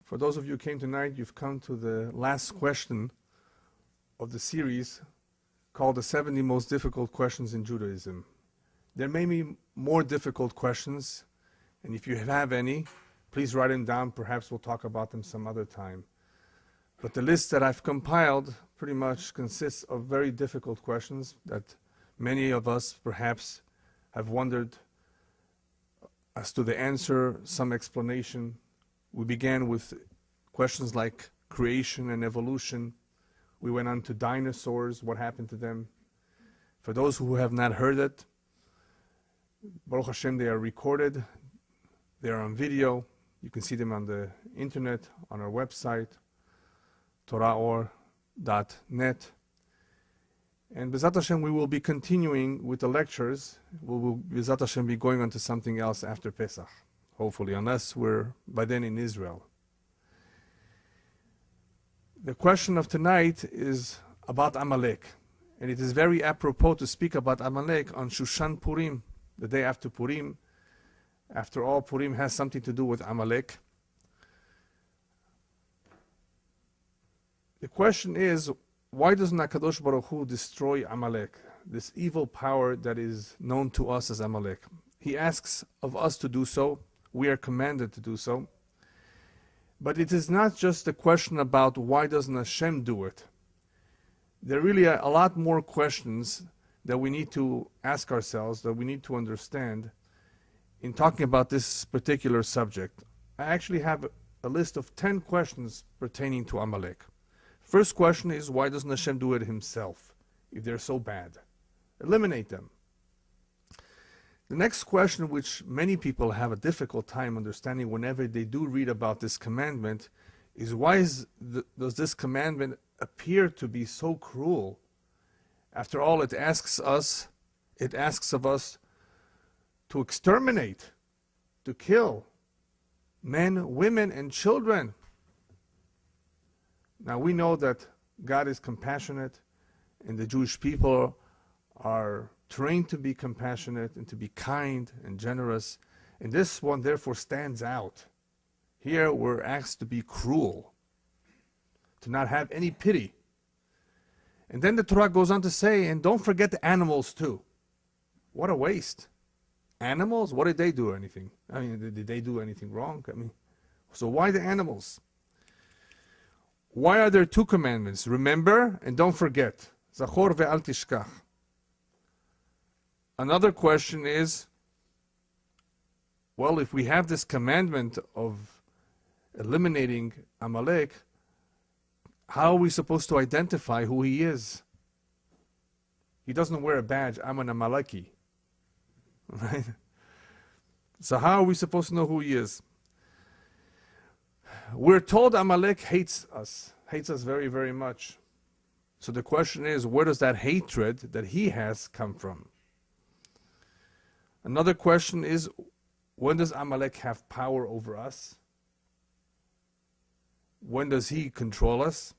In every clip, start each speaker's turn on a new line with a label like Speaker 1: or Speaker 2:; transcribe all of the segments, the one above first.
Speaker 1: For those of you who came tonight, you've come to the last question of the series called the 70 Most Difficult Questions in Judaism. There may be more difficult questions, and if you have any, please write them down. Perhaps we'll talk about them some other time. But the list that I've compiled pretty much consists of very difficult questions that many of us perhaps have wondered as to the answer, some explanation. We began with questions like creation and evolution. We went on to dinosaurs, what happened to them. For those who have not heard it, Baruch Hashem, they are recorded. They are on video. You can see them on the internet, on our website, torahaor.net. And B'ezrat Hashem, we will be continuing with the lectures. We will, B'ezrat Hashem, be going on to something else after Pesach, hopefully, unless we're by then in Israel. The question of tonight is about Amalek. And it is very apropos to speak about Amalek on Shushan Purim, the day after Purim. After all, Purim has something to do with Amalek. The question is, why doesn't HaKadosh Baruch Hu destroy Amalek, this evil power that is known to us as Amalek? He asks of us to do so. We are commanded to do so. But it is not just a question about why doesn't Hashem do it. There are really a lot more questions that we need to ask ourselves, that we need to understand in talking about this particular subject. I actually have a list of 10 questions pertaining to Amalek. First question is, why doesn't Hashem do it himself if they're so bad? Eliminate them. The next question, which many people have a difficult time understanding whenever they do read about this commandment, is why does this commandment appear to be so cruel? After all, it asks of us to exterminate, to kill men, women, and children. Now we know that God is compassionate, and the Jewish people are trained to be compassionate and to be kind and generous. And this one therefore stands out. Here we're asked to be cruel, to not have any pity. And then the Torah goes on to say, and don't forget the animals too. What a waste. Animals? What did they do anything? I mean, did they do anything wrong? I mean, so why the animals? Why are there two commandments? Remember and don't forget. Zachor ve'al tishkach. Another question is, well, if we have this commandment of eliminating Amalek, how are we supposed to identify who he is? He doesn't wear a badge, I'm an Amaleki. Right? So how are we supposed to know who he is? We're told Amalek hates us very, very much. So the question is, where does that hatred that he has come from? Another question is, when does Amalek have power over us? When does he control us?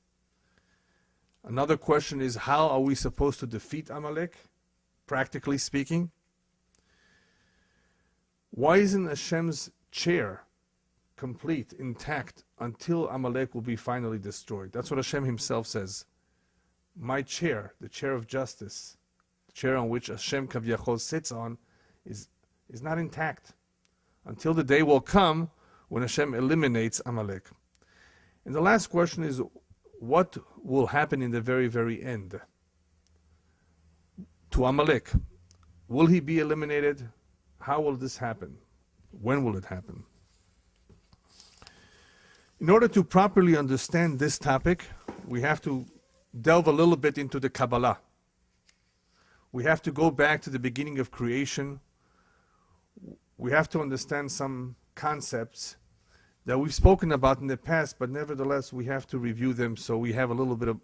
Speaker 1: Another question is, how are we supposed to defeat Amalek, practically speaking? Why isn't Hashem's chair complete, intact, until Amalek will be finally destroyed? That's what Hashem himself says. My chair, the chair of justice, the chair on which Hashem Kavyachol sits on, is not intact until the day will come when Hashem eliminates Amalek. And the last question is, what will happen in the very, very end to Amalek? Will he be eliminated? How will this happen? When will it happen? In order to properly understand this topic, we have to delve a little bit into the Kabbalah. We have to go back to the beginning of creation. We have to understand some concepts that we've spoken about in the past, but nevertheless we have to review them so we have a little bit of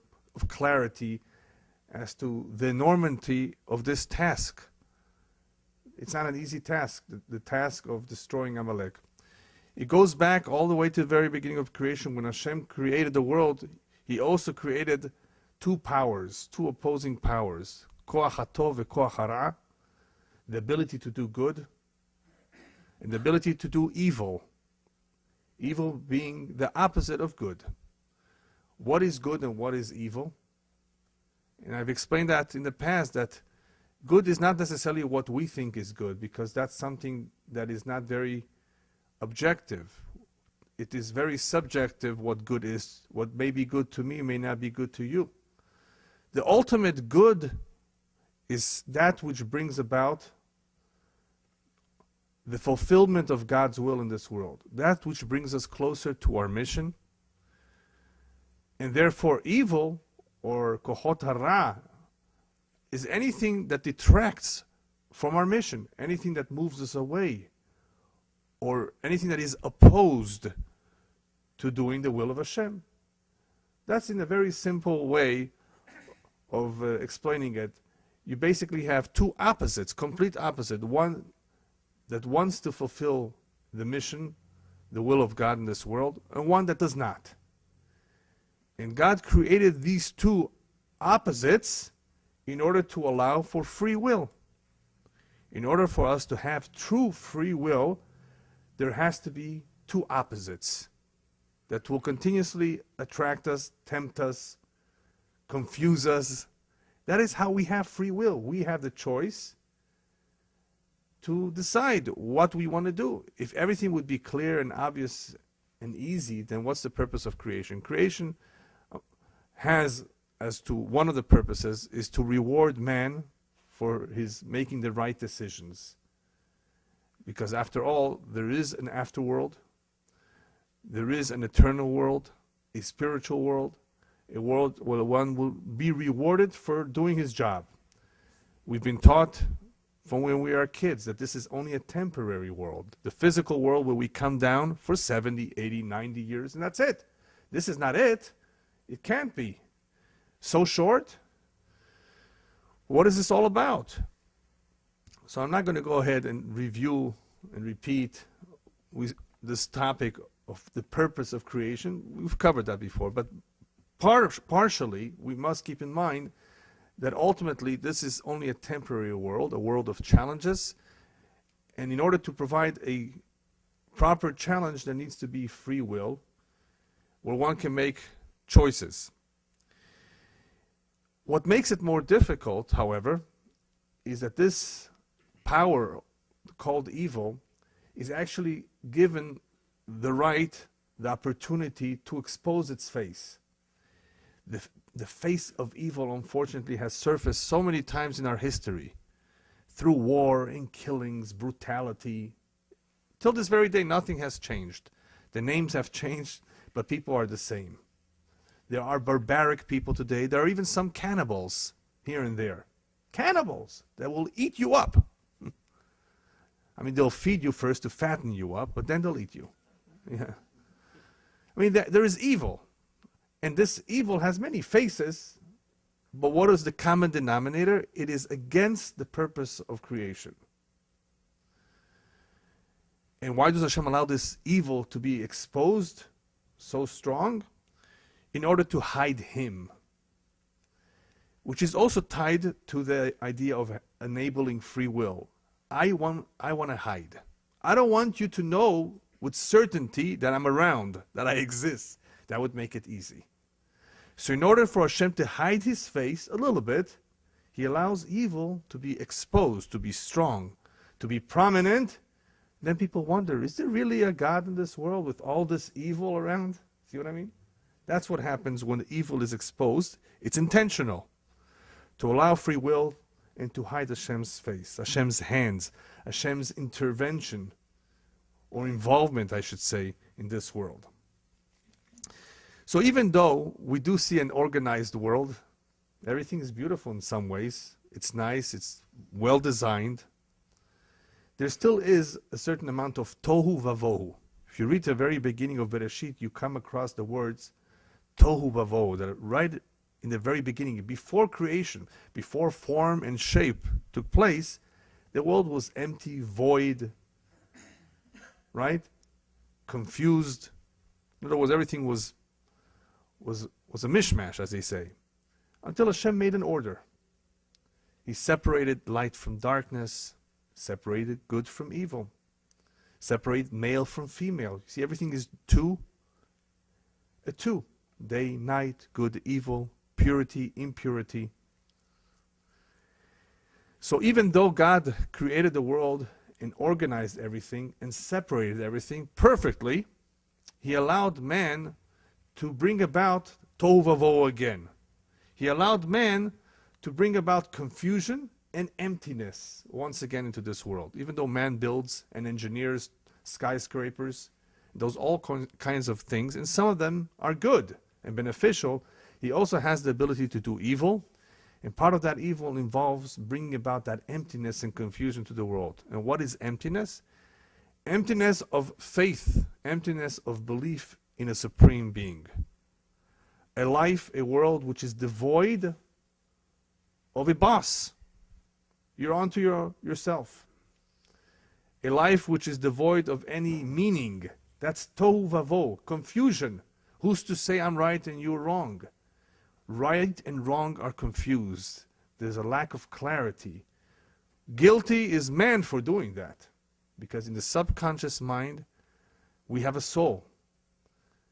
Speaker 1: clarity as to the enormity of this task. It's not an easy task, the task of destroying Amalek. It goes back all the way to the very beginning of creation. When Hashem created the world, he also created two powers, two opposing powers, koach hatov and koach hara, the ability to do good and the ability to do evil. Evil being the opposite of good. What is good and what is evil? And I've explained that in the past, that good is not necessarily what we think is good, because that's something that is not very objective. It is very subjective what good is. What may be good to me may not be good to you. The ultimate good is that which brings about the fulfillment of God's will in this world. That which brings us closer to our mission. And therefore evil, or kohot hara, is anything that detracts from our mission, anything that moves us away, or anything that is opposed to doing the will of Hashem. That's in a very simple way of explaining it. You basically have two opposites, complete opposite. One that wants to fulfill the mission, the will of God in this world, and one that does not. And God created these two opposites in order to allow for free will. In order for us to have true free will, there has to be two opposites that will continuously attract us, tempt us, confuse us. That is how we have free will. We have the choice to decide what we want to do. If everything would be clear and obvious and easy, then what's the purpose of creation? Creation has, as to one of the purposes, is to reward man for his making the right decisions. Because after all, there is an afterworld, there is an eternal world, a spiritual world, a world where one will be rewarded for doing his job. We've been taught from when we are kids that this is only a temporary world. The physical world where we come down for 70, 80, 90 years, and that's it. This is not it. It can't be. So short? What is this all about? So I'm not going to go ahead and review and repeat this topic of the purpose of creation. We've covered that before, but partially we must keep in mind that ultimately this is only a temporary world, a world of challenges, and in order to provide a proper challenge there needs to be free will, where one can make choices. What makes it more difficult, however, is that this power called evil is actually given the right, the opportunity to expose its face. The face of evil, unfortunately, has surfaced so many times in our history through war and killings, brutality. Till this very day, nothing has changed. The names have changed, but people are the same. There are barbaric people today. There are even some cannibals here and there. Cannibals that will eat you up. I mean, they'll feed you first to fatten you up, but then they'll eat you. Yeah. I mean, there is evil. And this evil has many faces, but what is the common denominator? It is against the purpose of creation. And why does Hashem allow this evil to be exposed so strong? In order to hide Him, which is also tied to the idea of enabling free will. I want to hide. I don't want you to know with certainty that I'm around, that I exist. That would make it easy. So in order for Hashem to hide His face a little bit, He allows evil to be exposed, to be strong, to be prominent. Then people wonder, is there really a God in this world with all this evil around? See what I mean? That's what happens when the evil is exposed. It's intentional. To allow free will and to hide Hashem's face, Hashem's hands, Hashem's intervention or involvement, I should say, in this world. So even though we do see an organized world, everything is beautiful in some ways, it's nice, it's well designed, there still is a certain amount of tohu vavohu. If you read the very beginning of Bereshit, you come across the words tohu vavohu, that right in the very beginning, before creation, before form and shape took place, the world was empty, void, right? Confused. In other words, everything was a mishmash, as they say, until Hashem made an order. He separated light from darkness, separated good from evil, Separate male from female. See, everything is two. A two. Day, night, good, evil, purity, impurity. So even though God created the world and organized everything and separated everything perfectly, he allowed man to bring about tohu vavohu again. He allowed man to bring about confusion and emptiness once again into this world. Even though man builds and engineers skyscrapers, those all kinds of things, and some of them are good and beneficial, he also has the ability to do evil, and part of that evil involves bringing about that emptiness and confusion to the world. And what is emptiness? Emptiness of faith, emptiness of belief in a supreme being. A life, a world which is devoid of a boss. You're onto yourself. A life which is devoid of any meaning. That's tohu vavohu, confusion. Who's to say I'm right and you're wrong? Right and wrong are confused. There's a lack of clarity. Guilty is man for doing that. Because in the subconscious mind, we have a soul.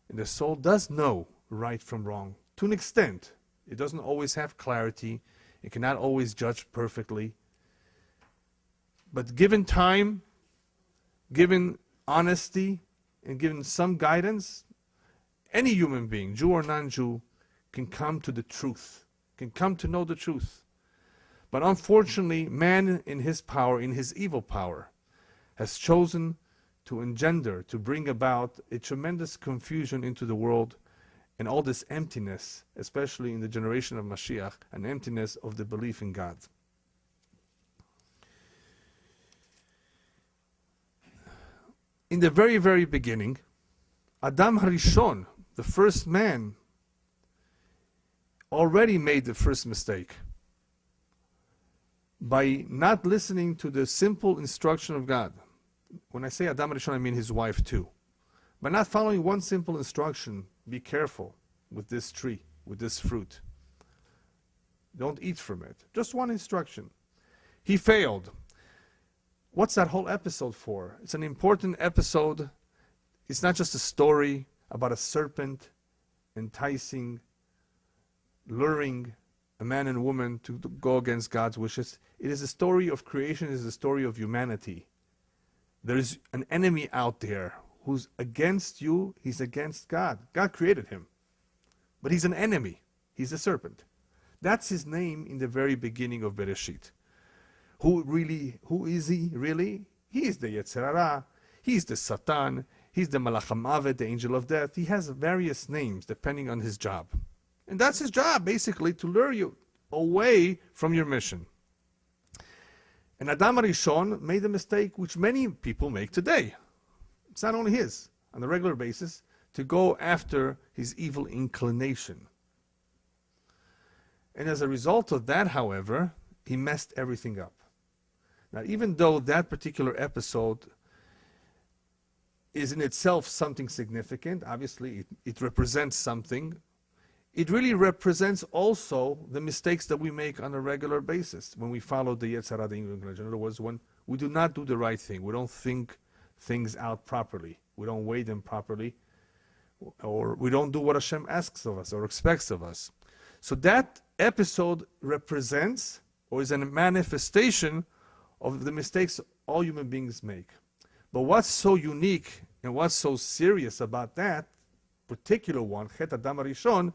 Speaker 1: And the soul does know right from wrong. To an extent. It doesn't always have clarity. It cannot always judge perfectly. But given time, given honesty, and given some guidance, any human being, Jew or non-Jew, can come to the truth, can come to know the truth. But unfortunately, man in his power, in his evil power, has chosen to engender, to bring about a tremendous confusion into the world and all this emptiness, especially in the generation of Mashiach, an emptiness of the belief in God. In the very, very beginning, Adam Harishon, the first man, already made the first mistake by not listening to the simple instruction of God. When I say Adam Harishon, I mean his wife too. By not following one simple instruction, be careful with this tree, with this fruit. Don't eat from it. Just one instruction. He failed. What's that whole episode for? It's an important episode. It's not just a story about a serpent enticing, luring a man and woman to go against God's wishes. It is a story of creation. It is a story of humanity. There is an enemy out there who's against you. He's against God. God created him. But he's an enemy. He's a serpent. That's his name in the very beginning of Bereshit. Who is he really? He is the Yetzer Hara. He's the Satan. He's the Malach HaMavet, the angel of death. He has various names depending on his job. And that's his job, basically, to lure you away from your mission. And Adam Harishon made a mistake which many people make today. It's not only his, on a regular basis, to go after his evil inclination. And as a result of that, however, he messed everything up. Now, even though that particular episode is in itself something significant, obviously it represents something, it really represents also the mistakes that we make on a regular basis when we follow the Yetzer Hara, the evil inclination. In other words, when we do not do the right thing, we don't think things out properly, we don't weigh them properly, or we don't do what Hashem asks of us or expects of us. So that episode represents, or is a manifestation of the mistakes all human beings make. But what's so unique and what's so serious about that particular one, Chet Adam Harishon,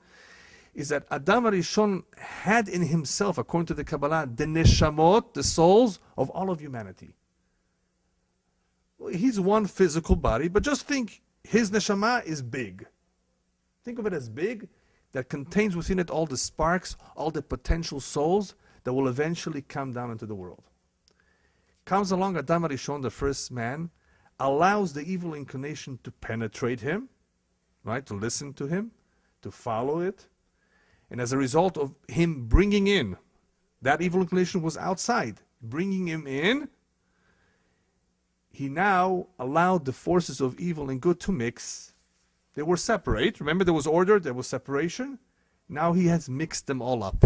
Speaker 1: is that Adam Harishon had in himself, according to the Kabbalah, the neshamot, the souls of all of humanity. Well, he's one physical body, but just think his neshama is big. Think of it as big, that contains within it all the sparks, all the potential souls that will eventually come down into the world. Comes along Adam Harishon, the first man, allows the evil inclination to penetrate him, right, to listen to him, to follow it. And as a result of him bringing in, that evil inclination was outside, bringing him in, he now allowed the forces of evil and good to mix. They were separate. Remember, there was order, there was separation. Now he has mixed them all up.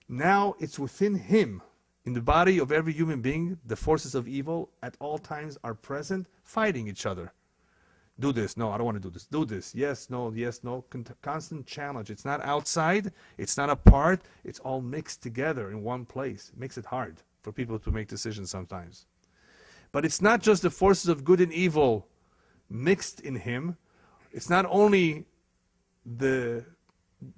Speaker 1: Now it's within him In the body of every human being, the forces of evil at all times are present, fighting each other. Do this. No, I don't want to do this. Do this. Yes, no, yes, no. Constant challenge. It's not outside. It's not apart. It's all mixed together in one place. It makes it hard for people to make decisions sometimes. But it's not just the forces of good and evil mixed in him. It's not only the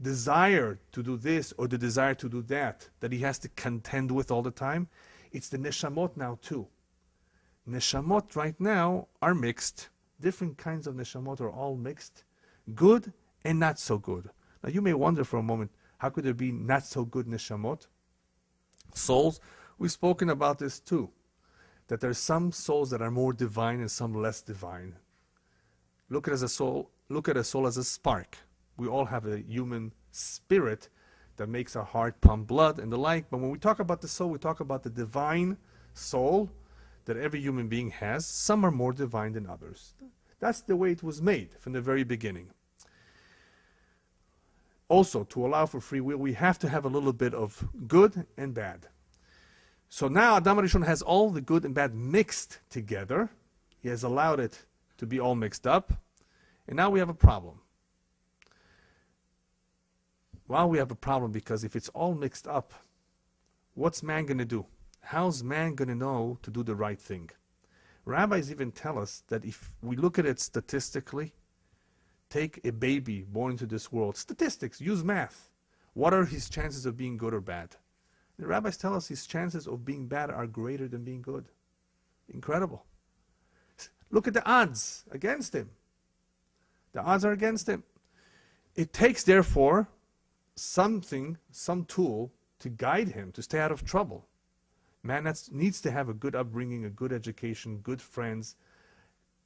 Speaker 1: desire to do this or the desire to do that he has to contend with all the time. It's the neshamot now too. Neshamot right now are mixed. Different kinds of neshamot are all mixed. Good and not so good. Now you may wonder for a moment, how could there be not so good neshamot? Souls, we've spoken about this too. That there are some souls that are more divine and some less divine. Look at a soul as a spark. We all have a human spirit that makes our heart pump blood and the like. But when we talk about the soul, we talk about the divine soul that every human being has. Some are more divine than others. That's the way it was made from the very beginning. Also, to allow for free will, we have to have a little bit of good and bad. So now Adam Rishon has all the good and bad mixed together. He has allowed it to be all mixed up. And now we have a problem. Well, we have a problem because if it's all mixed up, what's man going to do? How's man going to know to do the right thing? Rabbis even tell us that if we look at it statistically, take a baby born into this world, statistics, use math. What are his chances of being good or bad? The rabbis tell us his chances of being bad are greater than being good. Incredible. Look at the odds against him. The odds are against him. It takes, therefore, some tool to guide him to stay out of trouble. Man needs to have a good upbringing, a good education, good friends,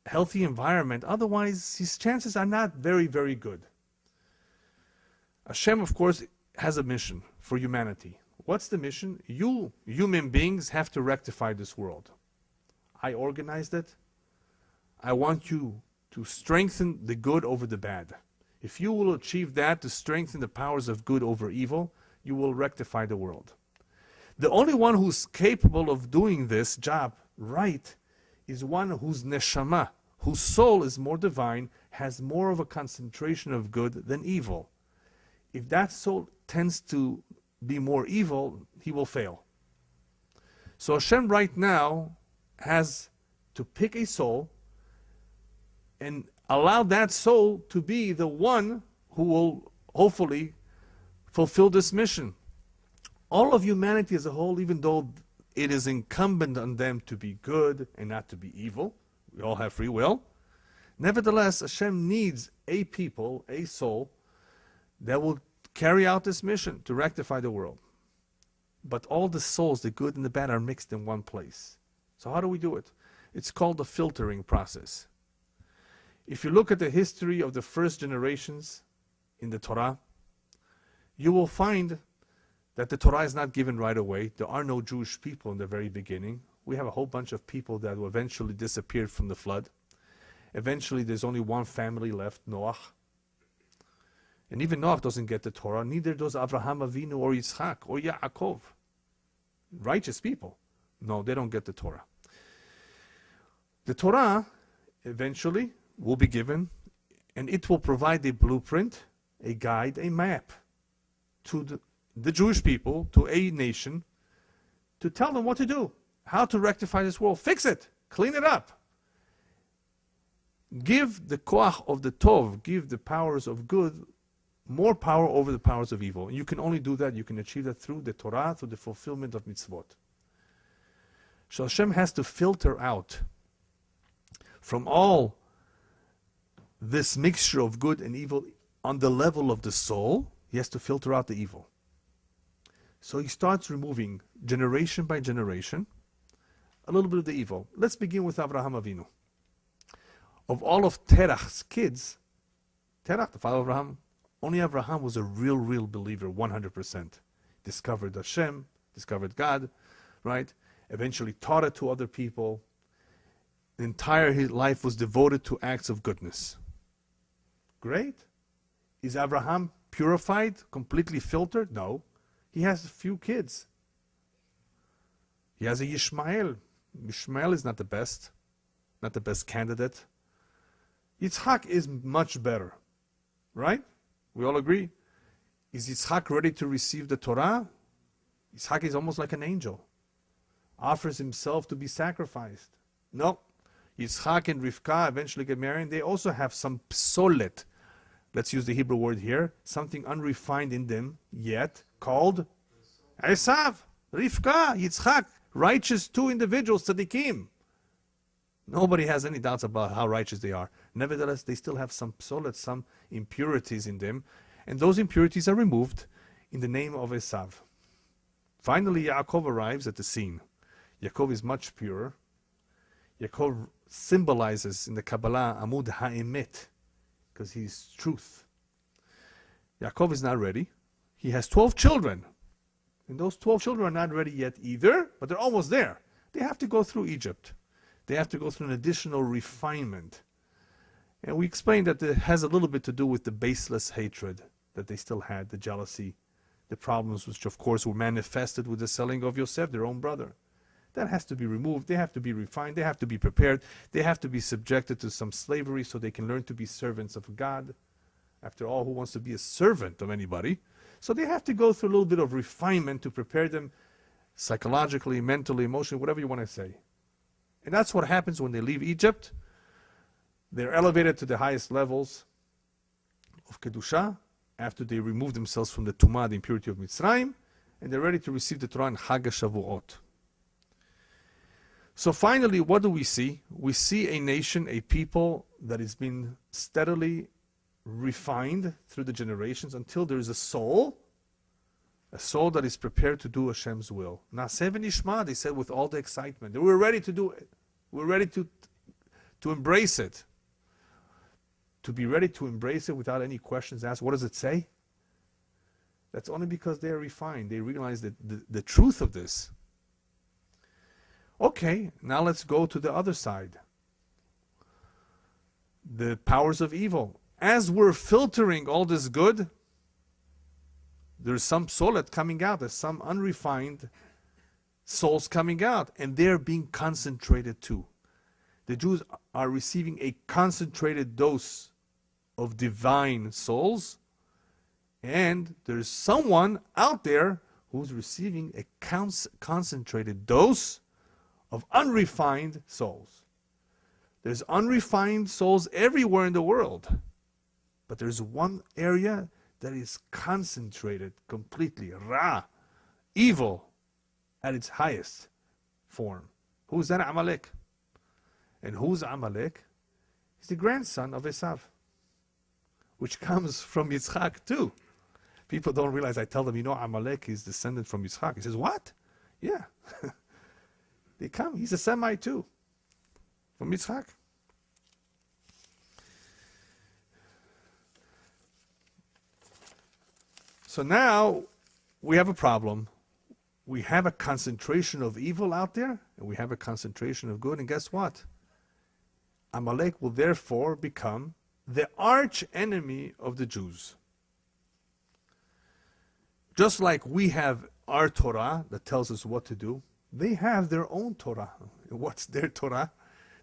Speaker 1: healthy environment. Otherwise, his chances are not very, very good. Hashem, of course, has a mission for humanity. What's the mission? You, human beings, have to rectify this world. I organized it. I want you to strengthen the good over the bad. If you will achieve that, to strengthen the powers of good over evil, you will rectify the world. The only one who's capable of doing this job right is one whose neshama, whose soul is more divine, has more of a concentration of good than evil. If that soul tends to be more evil, he will fail. So Hashem right now has to pick a soul and allow that soul to be the one who will hopefully fulfill this mission. All of humanity as a whole, even though it is incumbent on them to be good and not to be evil, we all have free will, nevertheless, Hashem needs a people, a soul, that will carry out this mission to rectify the world. But all the souls, the good and the bad, are mixed in one place. So how do we do it? It's called the filtering process. If you look at the history of the first generations in the Torah, you will find that the Torah is not given right away. There are no Jewish people in the very beginning. We have a whole bunch of people that will eventually disappeared from the flood. Eventually there's only one family left, Noach. And even Noach doesn't get the Torah, neither does Avraham Avinu or Yitzchak or Yaakov. Righteous people. No, they don't get the Torah. The Torah eventually will be given, and it will provide a blueprint, a guide, a map to the Jewish people, to a nation, to tell them what to do, how to rectify this world, fix it, clean it up. Give the koach of the tov, give the powers of good, more power over the powers of evil. And you can only do that, you can achieve that through the Torah, through the fulfillment of mitzvot. So Hashem has to filter out from all this mixture of good and evil on the level of the soul. He has to filter out the evil. So he starts removing, generation by generation, a little bit of the evil. Let's begin with Avraham Avinu. Of all of Terach's kids, Terach, the father of Abraham, only Abraham was a real believer, 100%. Discovered Hashem, discovered God, right? Eventually taught it to other people. The entire his life was devoted to acts of goodness. Great. Is Abraham purified, completely filtered? No. He has a few kids. He has a Yishmael. Yishmael is not the best candidate. Yitzhak is much better, right? We all agree. Is Yitzhak ready to receive the Torah? Yitzhak is almost like an angel. Offers himself to be sacrificed. No. Yitzhak and Rivka eventually get married. They also have some psolet. Let's use the Hebrew word here. Something unrefined in them yet, called Esav, Rivka, Yitzhak. Righteous two individuals, tzaddikim. Nobody has any doubts about how righteous they are. Nevertheless, they still have some psolet, some impurities in them. And those impurities are removed in the name of Esav. Finally, Yaakov arrives at the scene. Yaakov is much purer. Yaakov symbolizes in the Kabbalah Amud Ha'emet, because he's truth. Yaakov is not ready. He has 12 children. And those 12 children are not ready yet either, but they're almost there. They have to go through Egypt. They have to go through an additional refinement. And we explained that it has a little bit to do with the baseless hatred that they still had, the jealousy, the problems which of course were manifested with the selling of Yosef, their own brother. That has to be removed. They have to be refined. They have to be prepared. They have to be subjected to some slavery so they can learn to be servants of God. After all, who wants to be a servant of anybody? So they have to go through a little bit of refinement to prepare them psychologically, mentally, emotionally, whatever you want to say. And that's what happens when they leave Egypt. They're elevated to the highest levels of Kedusha after they remove themselves from the Tumah, the impurity of Mitzrayim, and they're ready to receive the Torah in Chag HaShavuot. So finally, what do we see? We see a nation, a people that has been steadily refined through the generations until there is a soul that is prepared to do Hashem's will. Naseh v'nishma, they said with all the excitement. They were ready to do it. We're ready to embrace it. To be ready to embrace it without any questions asked. What does it say? That's only because they are refined. They realize that the truth of this. Okay, now let's go to the other side. The powers of evil. As we're filtering all this good, there's some solet coming out. There's some unrefined souls coming out. And they're being concentrated too. The Jews are receiving a concentrated dose of divine souls. And there's someone out there who's receiving a concentrated dose of unrefined souls. There's unrefined souls everywhere in the world. But there's one area that is concentrated completely. Ra, evil, at its highest form. Who's that? Amalek. And who's Amalek? He's the grandson of Esav, which comes from Yitzchak too. People don't realize, I tell them, Amalek is descended from Yitzchak. He says, what? Yeah. They come. He's a Semite too, from Yitzchak. So now we have a problem. We have a concentration of evil out there, and we have a concentration of good. And guess what? Amalek will therefore become the arch enemy of the Jews. Just like we have our Torah that tells us what to do, they have their own Torah. What's their Torah?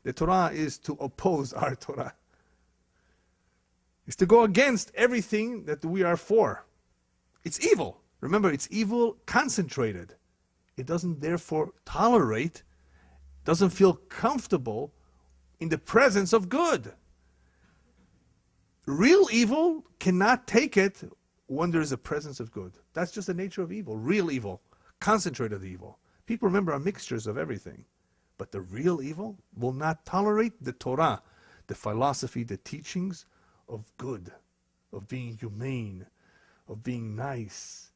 Speaker 1: The Torah is to oppose our Torah. It's to go against everything that we are for. It's evil. Remember, it's evil concentrated. It doesn't therefore tolerate, doesn't feel comfortable in the presence of good. Real evil cannot take it when there is a presence of good. That's just the nature of evil. Real evil, concentrated evil. People, remember, are mixtures of everything. But the real evil will not tolerate the Torah, the philosophy, the teachings of good, of being humane, of being nice,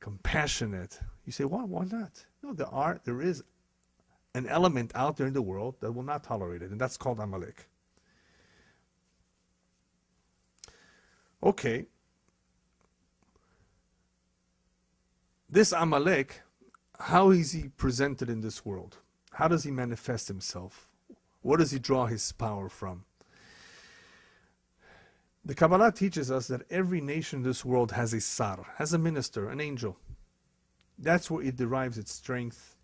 Speaker 1: compassionate. You say, why not? No, there is an element out there in the world that will not tolerate it, and that's called Amalek. Okay. This Amalek, how is he presented in this world? How does he manifest himself? Where does he draw his power from? The Kabbalah teaches us that every nation in this world has a sar, has a minister, an angel. That's where it derives its strength,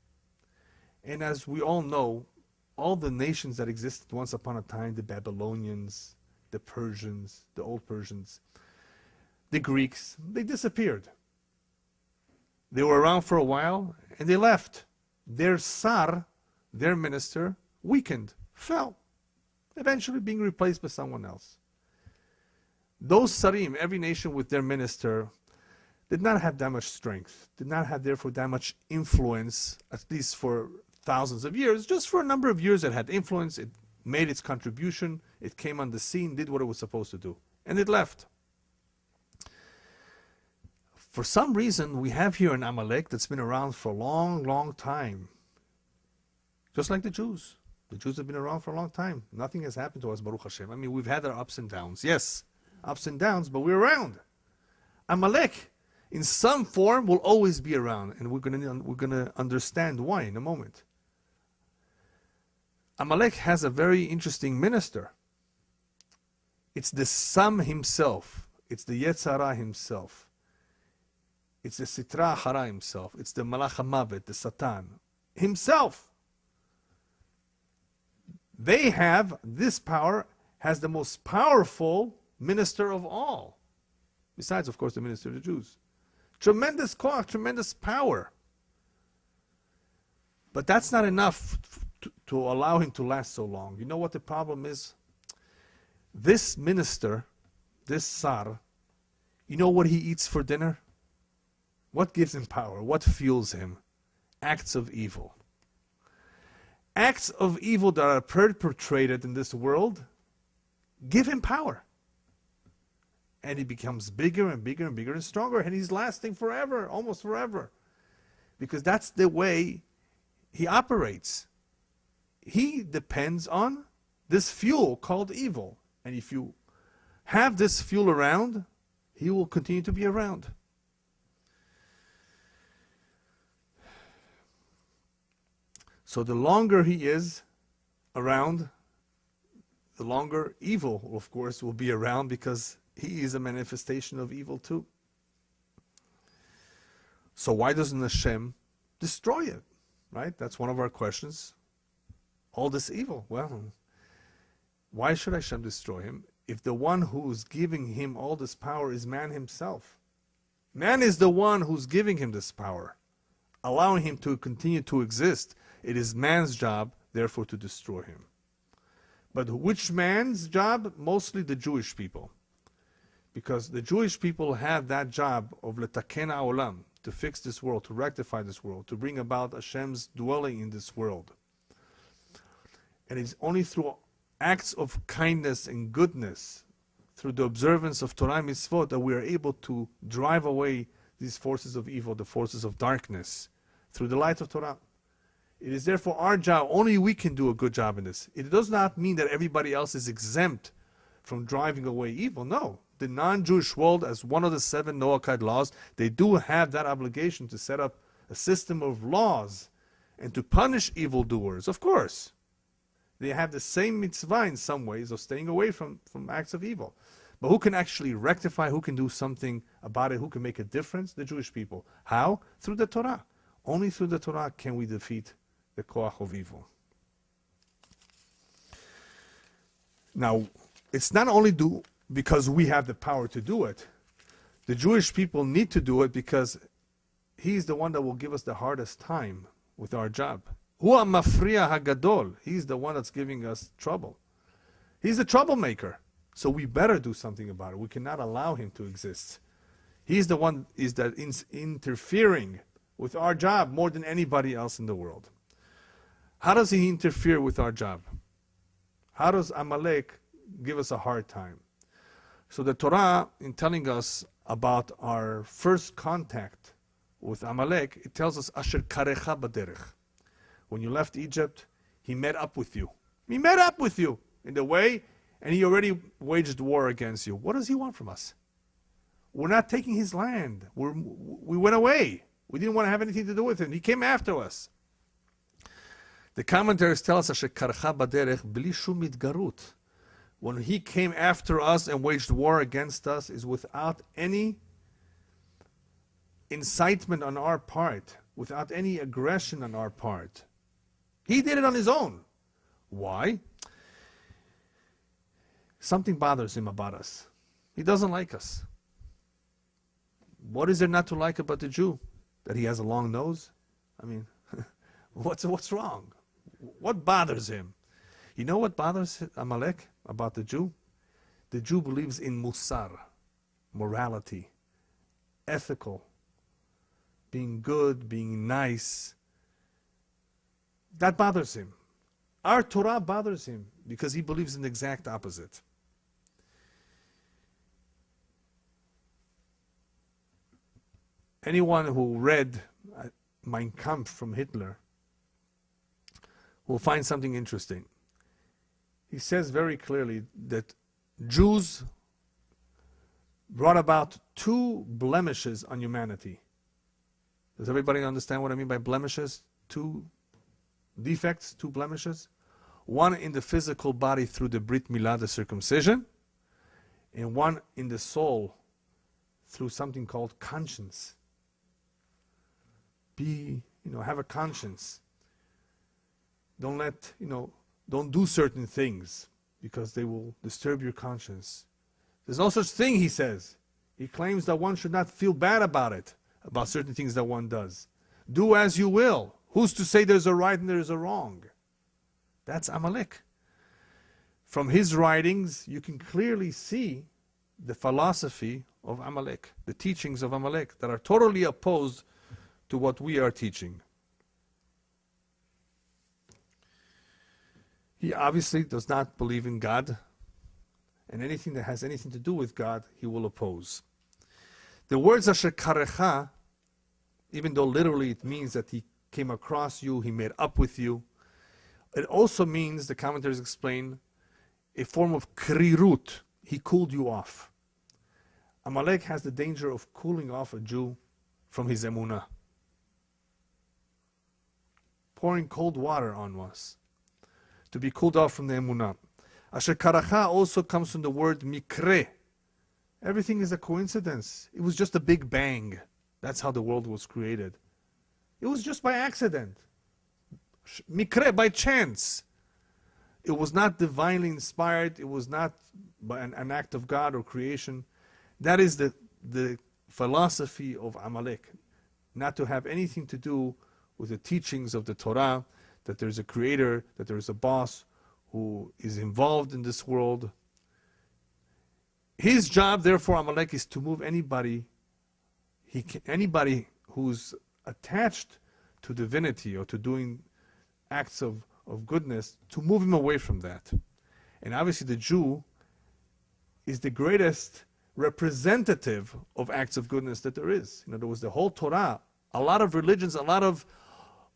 Speaker 1: And as we all know, all the nations that existed once upon a time, the Babylonians, the Persians, the old Persians, the Greeks, they disappeared. They were around for a while and they left. Their Tsar, their minister, weakened, fell, eventually being replaced by someone else. Those Tsarim, every nation with their minister, did not have that much strength, did not have therefore that much influence, at least for thousands of years. Just for a number of years it had influence, it made its contribution, it came on the scene, did what it was supposed to do, and it left. For some reason, we have here an Amalek that's been around for a long, long time. Just like the Jews. The Jews have been around for a long time. Nothing has happened to us, Baruch Hashem. I mean, we've had our ups and downs. Yes, ups and downs, but we're around. Amalek, in some form, will always be around, and we're gonna understand why in a moment. Amalek has a very interesting minister. It's the Sam himself. It's the Yetzirah himself. It's the Sitra Hara himself. It's the Malach HaMavet, the Satan himself. They have, this power has the most powerful minister of all. Besides, of course, the minister of the Jews. Tremendous koach, tremendous power. But that's not enough to allow him to last so long. You know what the problem is? This minister, this Tsar, you know what he eats for dinner? What gives him power? What fuels him? Acts of evil. Acts of evil that are perpetrated in this world give him power. And he becomes bigger and bigger and bigger and stronger, and he's lasting forever, almost forever. Because that's the way he operates. He depends on this fuel called evil. And if you have this fuel around, he will continue to be around. So the longer he is around, the longer evil, of course, will be around, because he is a manifestation of evil too. So why doesn't Hashem destroy it? Right? That's one of our questions. All this evil. Well, why should Hashem destroy him if the one who's giving him all this power is man himself? Man is the one who's giving him this power, allowing him to continue to exist. It is man's job, therefore, to destroy him. But which man's job? Mostly the Jewish people. Because the Jewish people have that job of letaken ha'olam, to fix this world, to rectify this world, to bring about Hashem's dwelling in this world. And it's only through acts of kindness and goodness, through the observance of Torah and mitzvot, that we are able to drive away these forces of evil, the forces of darkness, through the light of Torah. It is therefore our job, only we can do a good job in this. It does not mean that everybody else is exempt from driving away evil. No. The non-Jewish world, as one of the 7 Noahide laws, they do have that obligation to set up a system of laws and to punish evildoers, of course. They have the same mitzvah in some ways of staying away from acts of evil. But who can actually rectify, who can do something about it, who can make a difference? The Jewish people. How? Through the Torah. Only through the Torah can we defeat the koach of evil. Now, it's not only because we have the power to do it. The Jewish people need to do it because he's the one that will give us the hardest time with our job. Hua mafriya hagadol. He's the one that's giving us trouble. He's a troublemaker. So we better do something about it. We cannot allow him to exist. He's the one that interfering with our job more than anybody else in the world. How does he interfere with our job? How does Amalek give us a hard time? So the Torah, in telling us about our first contact with Amalek, it tells us, Asher karecha baderech. When you left Egypt, he met up with you. He met up with you in the way, and he already waged war against you. What does he want from us? We're not taking his land. We went away. We didn't want to have anything to do with him. He came after us. The commentaries tell us, Asher karecha baderech bli shum mitgarut. When he came after us and waged war against us, is without any incitement on our part, without any aggression on our part. He did it on his own. Why? Something bothers him about us. He doesn't like us. What is there not to like about the Jew? That he has a long nose? I mean, what's wrong? What bothers him? You know what bothers Amalek about the Jew? The Jew believes in musar, morality, ethical, being good, being nice. That bothers him. Our Torah bothers him because he believes in the exact opposite. Anyone who read Mein Kampf from Hitler will find something interesting. He says very clearly that Jews brought about 2 blemishes on humanity. Does everybody understand what I mean by blemishes? 2 defects, 2 blemishes. One in the physical body through the Brit Milah, the circumcision, and one in the soul through something called conscience. Have a conscience. Don't do certain things because they will disturb your conscience. There's no such thing, he says. He claims that one should not feel bad about certain things that one does. Do as you will. Who's to say there's a right and there's a wrong? That's Amalek. From his writings, you can clearly see the philosophy of Amalek, the teachings of Amalek that are totally opposed to what we are teaching. He obviously does not believe in God, and anything that has anything to do with God, he will oppose. The words Asher Karecha, even though literally it means that he came across you, he made up with you, it also means, the commentators explain, a form of krirut. He cooled you off. Amalek has the danger of cooling off a Jew from his emunah. Pouring cold water on us. To be cooled off from the emunah. Asher karacha also comes from the word mikre. Everything is a coincidence. It was just a big bang. That's how the world was created. It was just by accident. Mikre, by chance. It was not divinely inspired. It was not by an act of God or creation. That is the philosophy of Amalek. Not to have anything to do with the teachings of the Torah, that there's a creator, that there's a boss who is involved in this world. His job, therefore, Amalek, is to move anybody who's attached to divinity or to doing acts of goodness, to move him away from that. And obviously the Jew is the greatest representative of acts of goodness that there is. In other words, the whole Torah, a lot of religions, a lot of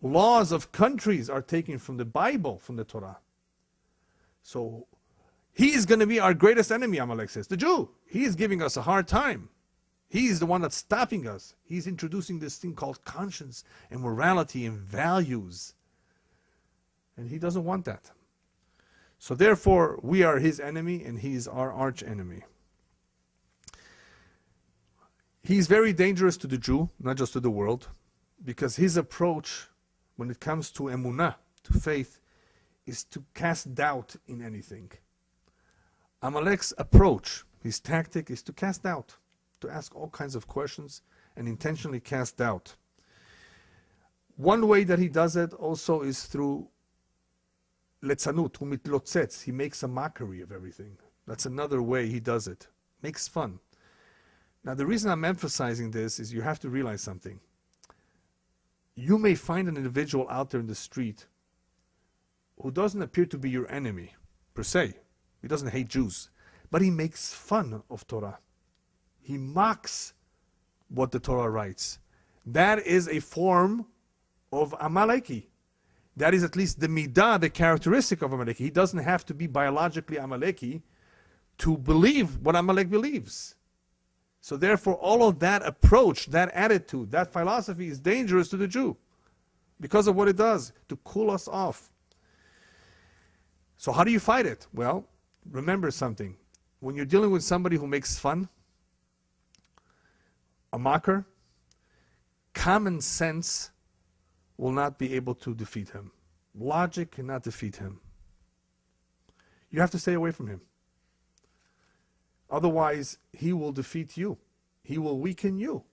Speaker 1: laws of countries are taken from the Bible, from the Torah. So he is going to be our greatest enemy, Amalek says. The Jew. He is giving us a hard time. He is the one that's stopping us. He's introducing this thing called conscience and morality and values. And he doesn't want that. So therefore, we are his enemy and he is our arch enemy. He's very dangerous to the Jew, not just to the world, because his approach when it comes to emunah, to faith, is to cast doubt in anything. Amalek's approach, his tactic, is to cast doubt, to ask all kinds of questions and intentionally cast doubt. One way that he does it also is through letzanut, umitlotzetz. He makes a mockery of everything. That's another way he does it. Makes fun. Now the reason I'm emphasizing this is you have to realize something. You may find an individual out there in the street who doesn't appear to be your enemy, per se. He doesn't hate Jews. But he makes fun of Torah. He mocks what the Torah writes. That is a form of Amaleki. That is at least the midah, the characteristic of Amaleki. He doesn't have to be biologically Amaleki to believe what Amalek believes. So therefore, all of that approach, that attitude, that philosophy is dangerous to the Jew because of what it does, to cool us off. So how do you fight it? Well, remember something. When you're dealing with somebody who makes fun, a mocker, common sense will not be able to defeat him. Logic cannot defeat him. You have to stay away from him. Otherwise, he will defeat you. He will weaken you.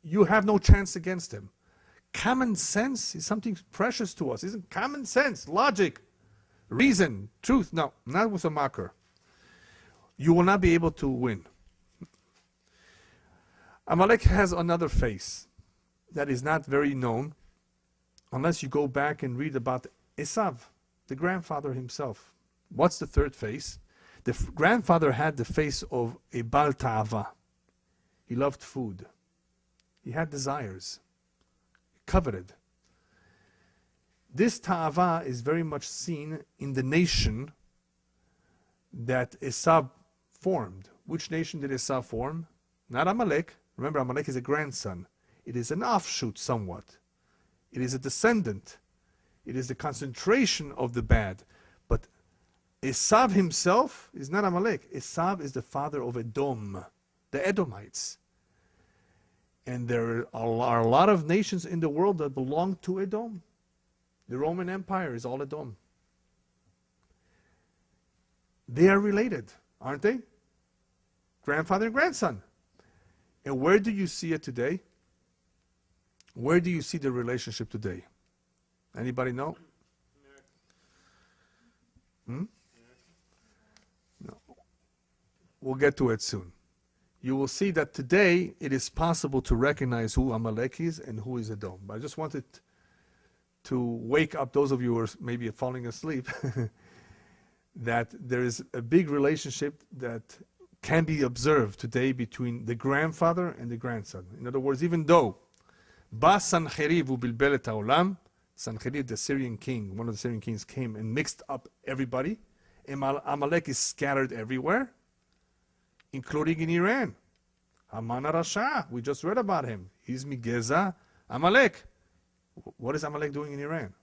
Speaker 1: You have no chance against him. Common sense is something precious to us. Isn't common sense, logic, reason, truth? No, not with a mocker. You will not be able to win. Amalek has another face that is not very known unless you go back and read about Esav, the grandfather himself. What's the third face? The grandfather had the face of a Bal Ta'ava. He loved food. He had desires. He coveted. This Ta'ava is very much seen in the nation that Esav formed. Which nation did Esav form? Not Amalek. Remember, Amalek is a grandson. It is an offshoot somewhat. It is a descendant. It is the concentration of the bad. But Esav himself is not Amalek. Esav is the father of Edom, the Edomites. And there are a lot of nations in the world that belong to Edom. The Roman Empire is all Edom. They are related, aren't they? Grandfather and grandson. And where do you see it today? Where do you see the relationship today? Anybody know? No. We'll get to it soon. You will see that today it is possible to recognize who Amalek is and who is Edom. But I just wanted to wake up those of you who are maybe falling asleep that there is a big relationship that can be observed today between the grandfather and the grandson. In other words, even though Ba Sancheriv ubilbel et haolam, Sancheriv, the Syrian king, one of the Syrian kings, came and mixed up everybody, and Amalek is scattered everywhere, including in Iran. Haman Rasha, we just read about him. He's Migeza Amalek. What is Amalek doing in Iran?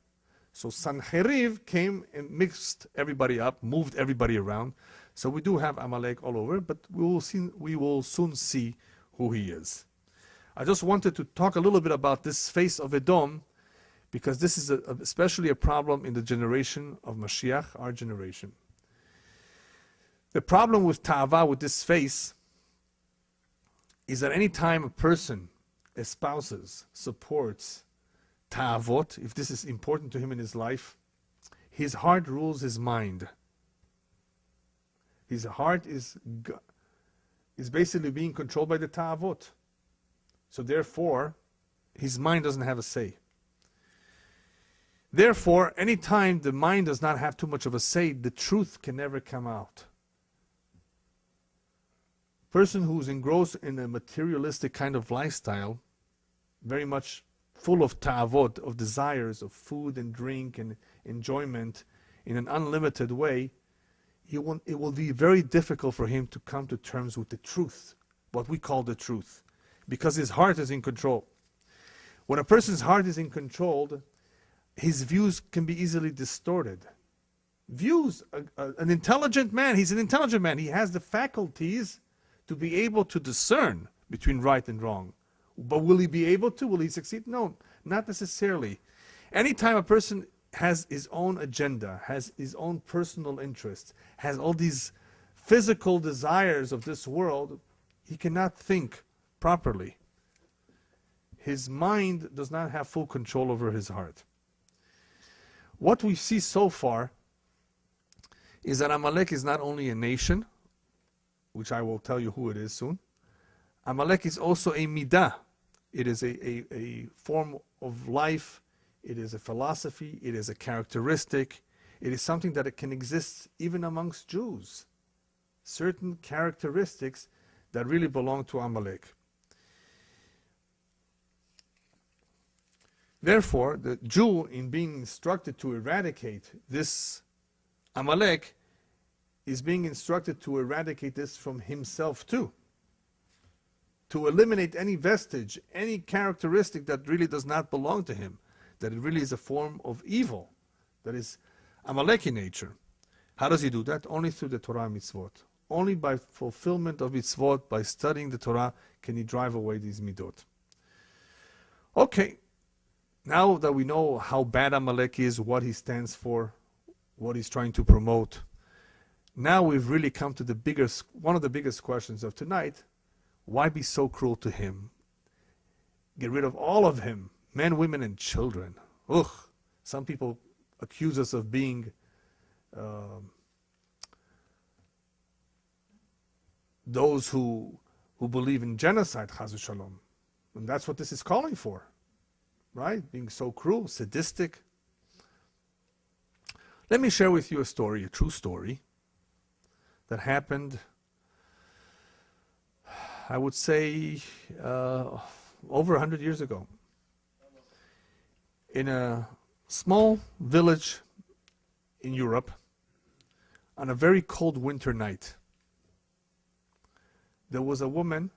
Speaker 1: So Sancheriv came and mixed everybody up, moved everybody around. So we do have Amalek all over, but we will soon see who he is. I just wanted to talk a little bit about this face of Edom, because this is especially a problem in the generation of Mashiach, our generation. The problem with Ta'ava, with this face, is that any time a person espouses, supports Ta'avot, if this is important to him in his life, his heart rules his mind. His heart is basically being controlled by the Ta'avot. So therefore, his mind doesn't have a say. Therefore, anytime the mind does not have too much of a say, the truth can never come out. Person who's engrossed in a materialistic kind of lifestyle, very much full of ta'avot, of desires of food and drink and enjoyment in an unlimited way, it will be very difficult for him to come to terms with the truth, what we call the truth, because his heart is in control. When a person's heart is in control, his views can be easily distorted. Views, an intelligent man, he's an intelligent man. He has the faculties to be able to discern between right and wrong. But will he be able to? Will he succeed? No, not necessarily. Anytime a person has his own agenda, has his own personal interests, has all these physical desires of this world, he cannot think properly. His mind does not have full control over his heart. What we see so far is that Amalek is not only a nation, which I will tell you who it is soon. Amalek is also a midah. It is a form of life. It is a philosophy. It is a characteristic. It is something that it can exist even amongst Jews. Certain characteristics that really belong to Amalek. Therefore, the Jew, in being instructed to eradicate this Amalek, is being instructed to eradicate this from himself too. To eliminate any vestige, any characteristic that really does not belong to him, that it really is a form of evil, that is Amalek in nature. How does he do that? Only through the Torah mitzvot. Only by fulfillment of mitzvot, by studying the Torah, can he drive away these midot. Okay, Now that we know how bad Amalek is, what he stands for, what he's trying to promote, now we've really come to one of the biggest questions of tonight. Why be so cruel to him? Get rid of all of him, men, women, and children. Ugh. Some people accuse us of being those who believe in genocide, chas v'shalom. And that's what this is calling for. Right? Being so cruel, sadistic. Let me share with you a story, a true story, that happened, I would say, over 100 years ago. In a small village in Europe, on a very cold winter night, there was a woman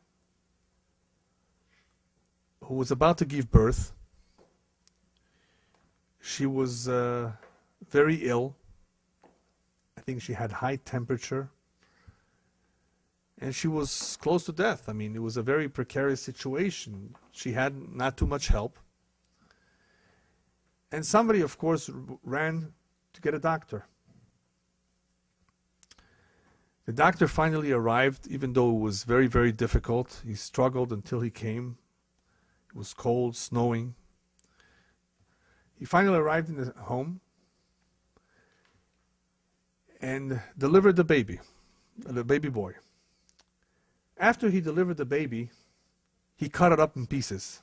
Speaker 1: who was about to give birth. She was very ill. I think she had high temperature. And she was close to death. I mean, it was a very precarious situation. She had not too much help. And somebody, of course, ran to get a doctor. The doctor finally arrived, even though it was very, very difficult. He struggled until he came. It was cold, snowing. He finally arrived in the home and delivered the baby boy. After he delivered the baby, he cut it up in pieces.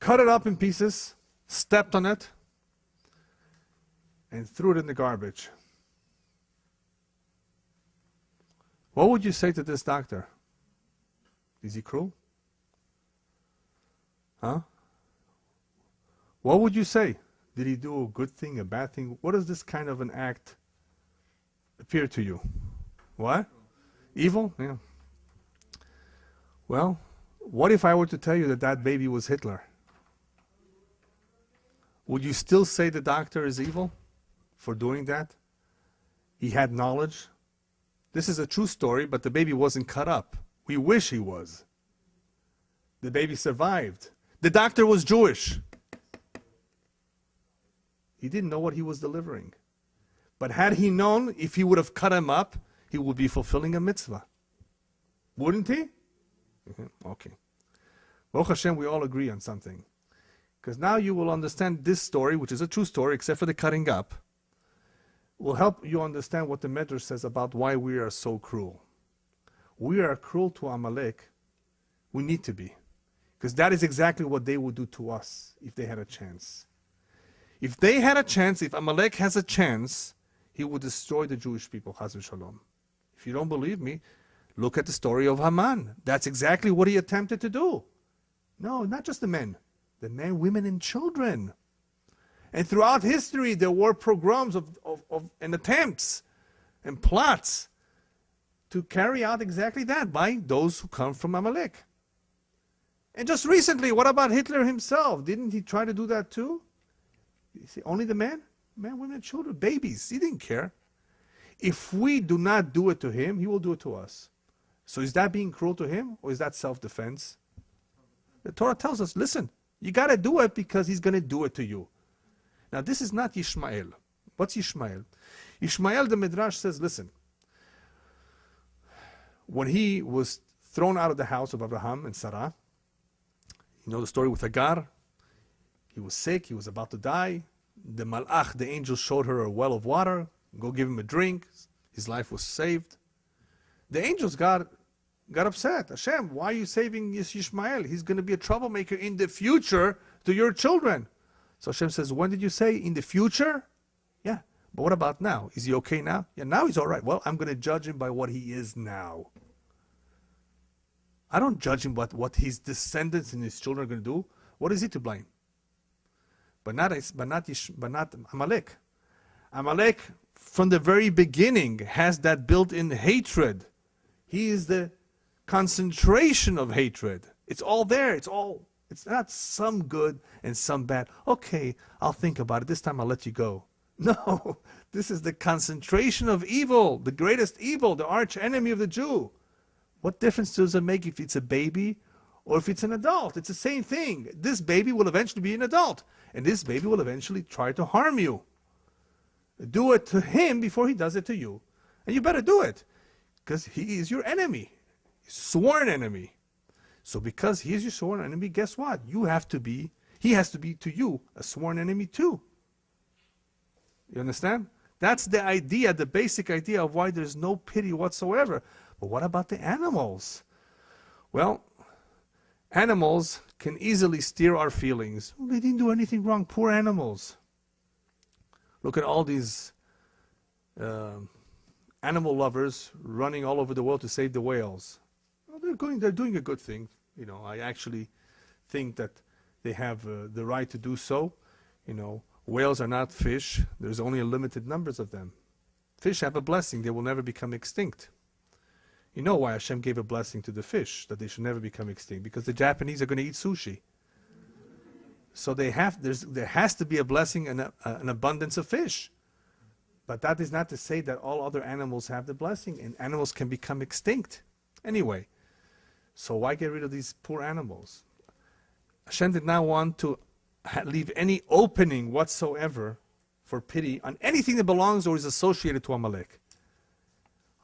Speaker 1: Cut it up in pieces, stepped on it, and threw it in the garbage. What would you say to this doctor? Is he cruel? Huh? What would you say? Did he do a good thing, a bad thing? What does this kind of an act appear to you? What? Evil? Yeah. Well, what if I were to tell you that that baby was Hitler? Would you still say the doctor is evil for doing that? He had knowledge. This is a true story, but the baby wasn't cut up. We wish he was. The baby survived. The doctor was Jewish. He didn't know what he was delivering. But had he known, if he would have cut him up, he would be fulfilling a mitzvah. Wouldn't he? Okay. Baruch Hashem, we all agree on something. Because now you will understand this story, which is a true story, except for the cutting up, will help you understand what the Medrash says about why we are so cruel. We are cruel to Amalek. We need to be. Because that is exactly what they would do to us if they had a chance. If they had a chance, if Amalek has a chance, he would destroy the Jewish people, chas v'shalom. If you don't believe me, look at the story of Haman. That's exactly what he attempted to do. No, not just the men, women, and children. And throughout history, there were pogroms and attempts and plots to carry out exactly that by those who come from Amalek. And just recently, what about Hitler himself? Didn't he try to do that too? You see, only the men, women, and children, babies. He didn't care. If we do not do it to him, he will do it to us. So is that being cruel to him, or is that self-defense? The Torah tells us, listen, you got to do it because he's going to do it to you. Now, this is not Yishmael. What's Yishmael? Yishmael, the Midrash says, listen, when he was thrown out of the house of Abraham and Sarah, you know the story with Hagar? He was sick, he was about to die. The Malach, the angel, showed her a well of water. Go give him a drink. His life was saved. The angels got upset. Hashem, why are you saving Yishmael? He's going to be a troublemaker in the future to your children. So Hashem says, when did you say in the future? Yeah, but what about now? Is he okay now? Yeah, now he's all right. Well, I'm going to judge him by what he is now. I don't judge him by what his descendants and his children are going to do. What is he to blame? But not Amalek. Amalek, from the very beginning, has that built-in hatred. He is the concentration of hatred. It's all there. It's not some good and some bad. Okay, I'll think about it. This time I'll let you go. No, this is the concentration of evil, the greatest evil, the arch enemy of the Jew. What difference does it make if it's a baby or if it's an adult? It's the same thing. This baby will eventually be an adult, and this baby will eventually try to harm you. Do it to him before he does it to you. And you better do it, because he is your enemy, sworn enemy. So because he is your sworn enemy, guess what? He has to be to you a sworn enemy too. You understand? That's the idea, the basic idea of why there's no pity whatsoever. But what about the animals? Well, animals can easily steer our feelings. Well, they didn't do anything wrong, poor animals. Look at all these animal lovers running all over the world to save the whales. Well, they're doing a good thing. You know, I actually think that they have the right to do so. You know, whales are not fish. There's only a limited numbers of them. Fish have a blessing. They will never become extinct. You know why Hashem gave a blessing to the fish, that they should never become extinct? Because the Japanese are going to eat sushi. So there has to be a blessing and an abundance of fish. But that is not to say that all other animals have the blessing, and animals can become extinct. Anyway, so why get rid of these poor animals? Hashem did not want to leave any opening whatsoever for pity on anything that belongs or is associated to Amalek.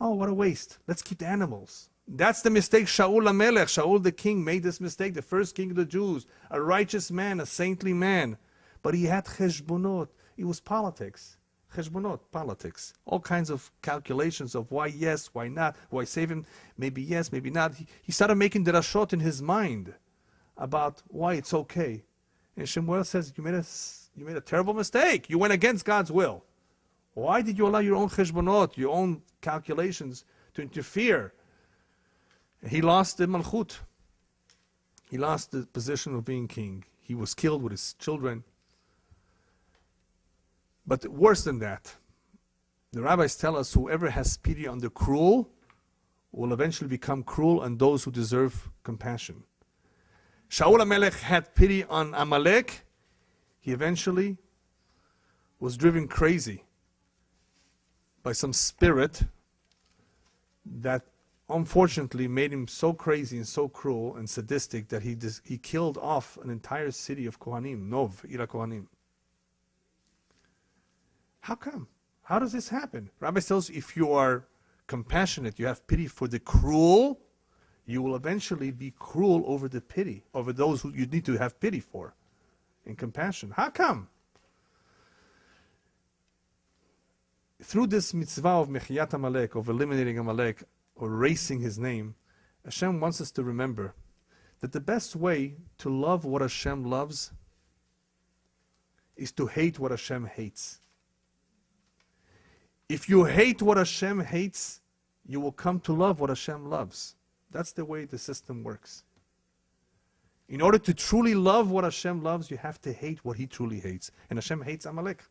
Speaker 1: Oh, what a waste. Let's keep the animals. That's the mistake Shaul Amalek, Shaul the king, made this mistake, the first king of the Jews, a righteous man, a saintly man. But he had cheshbonot. It was politics. Cheshbonot, politics. All kinds of calculations of why yes, why not, why save him, maybe yes, maybe not. He started making derashot in his mind about why it's okay. And Shemuel says, you made a terrible mistake. You went against God's will. Why did you allow your own cheshbonot, your own calculations to interfere? He lost the malchut. He lost the position of being king. He was killed with his children. But worse than that, the rabbis tell us whoever has pity on the cruel will eventually become cruel on those who deserve compassion. Shaul Amalek had pity on Amalek. He eventually was driven crazy by some spirit that unfortunately made him so crazy and so cruel and sadistic that he killed off an entire city of Kohanim, Nov, Ira Kohanim. How come? How does this happen? Rabbi tells you, if you are compassionate, you have pity for the cruel, you will eventually be cruel over the pity, over those who you need to have pity for and compassion. How come? Through this mitzvah of mechiyat Amalek, of eliminating Amalek, or erasing his name, Hashem wants us to remember that the best way to love what Hashem loves is to hate what Hashem hates. If you hate what Hashem hates, you will come to love what Hashem loves. That's the way the system works. In order to truly love what Hashem loves, you have to hate what He truly hates. And Hashem hates Amalek.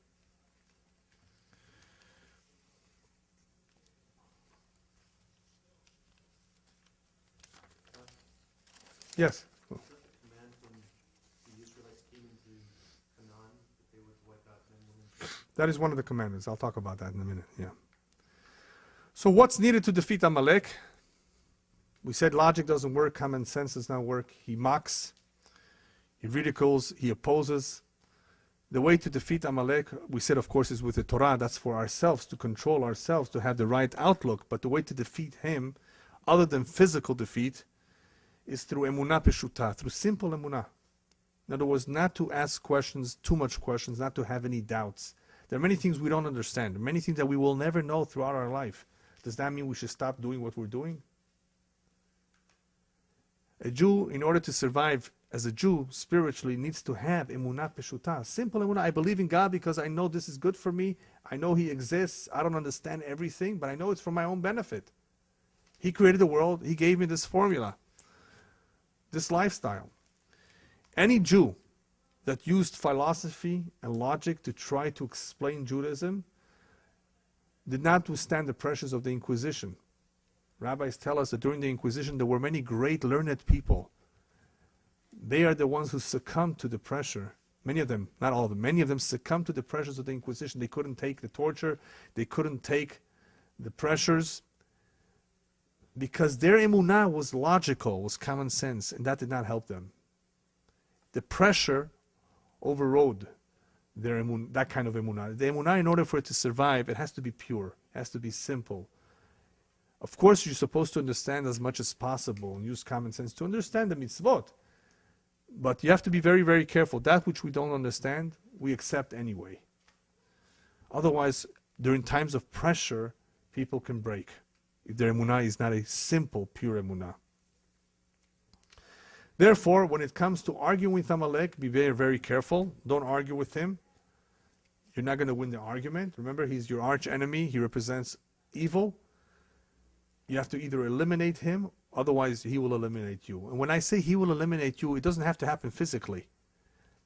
Speaker 1: Yes. That is one of the commandments. I'll talk about that in a minute. Yeah. So what's needed to defeat Amalek? We said logic doesn't work, common sense does not work. He mocks, he ridicules, he opposes. The way to defeat Amalek, we said, of course, is with the Torah. That's for ourselves, to control ourselves, to have the right outlook. But the way to defeat him, other than physical defeat, is through emunah peshuta, through simple emunah. In other words, not to ask questions, too much questions, not to have any doubts. There are many things we don't understand, many things that we will never know throughout our life. Does that mean we should stop doing what we're doing? A Jew, in order to survive as a Jew spiritually, needs to have emunah peshuta, simple emunah. I believe in God because I know this is good for me. I know He exists. I don't understand everything, but I know it's for my own benefit. He created the world. He gave me this formula, this lifestyle. Any Jew that used philosophy and logic to try to explain Judaism did not withstand the pressures of the Inquisition. Rabbis tell us that during the Inquisition there were many great learned people. They are the ones who succumbed to the pressure. Many of them, not all of them, many of them succumbed to the pressures of the Inquisition. They couldn't take the torture. They couldn't take the pressures. because their emunah was logical, was common sense, and that did not help them. The pressure overrode their that kind of emunah. The emunah, in order for it to survive, it has to be pure, it has to be simple. Of course, you're supposed to understand as much as possible and use common sense to understand the mitzvot. But you have to be very, very careful. That which we don't understand, we accept anyway. Otherwise, during times of pressure, people can break if their emunah is not a simple, pure emunah. Therefore, when it comes to arguing with Amalek, be very, very careful. Don't argue with him. You're not going to win the argument. Remember, he's your arch enemy. He represents evil. You have to either eliminate him, otherwise he will eliminate you. And when I say he will eliminate you, it doesn't have to happen physically.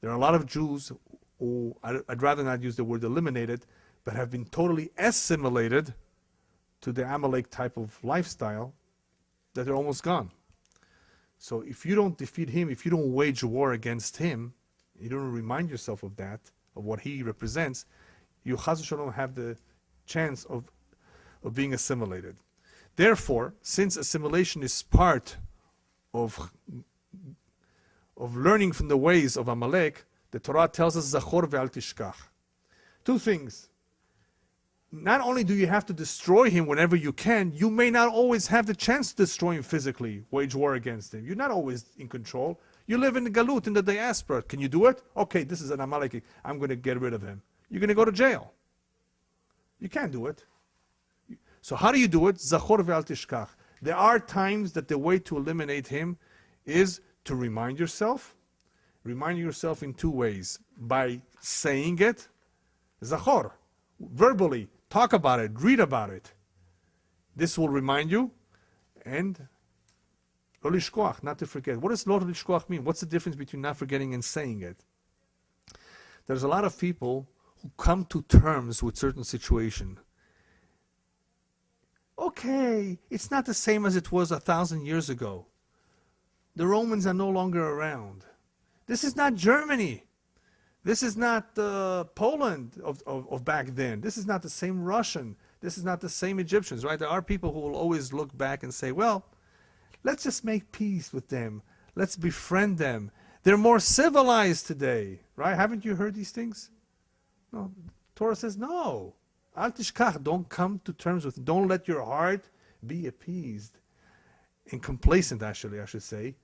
Speaker 1: There are a lot of Jews who, I'd rather not use the word eliminated, but have been totally assimilated to the Amalek type of lifestyle, that they're almost gone. So if you don't defeat him, if you don't wage war against him, you don't remind yourself of that, of what he represents, you chas v'shalom have the chance of being assimilated. Therefore, since assimilation is part of learning from the ways of Amalek, the Torah tells us, Zachor ve'al tishkach. Two things. Not only do you have to destroy him whenever you can, you may not always have the chance to destroy him physically, wage war against him. You're not always in control. You live in the galut, in the diaspora. Can you do it? Okay, this is an Amalek. I'm going to get rid of him. You're going to go to jail. You can't do it. So how do you do it? Zachor ve'al tishkach. There are times that the way to eliminate him is to remind yourself. Remind yourself in two ways. By saying it, Zachor, verbally, talk about it, read about it. This will remind you. And lo lishkoach, not to forget. What does lo lishkoach mean? What's the difference between not forgetting and saying it? There's a lot of people who come to terms with certain situation. Okay, it's not the same as it was 1,000 years ago. The Romans are no longer around. This is not Germany. This is not Poland of back then. This is not the same Russian. This is not the same Egyptians, right? There are people who will always look back and say, well, let's just make peace with them. Let's befriend them. They're more civilized today, right? Haven't you heard these things? No. Torah says, no. Al tishkach, don't come to terms with, don't let your heart be appeased and complacent, actually, I should say,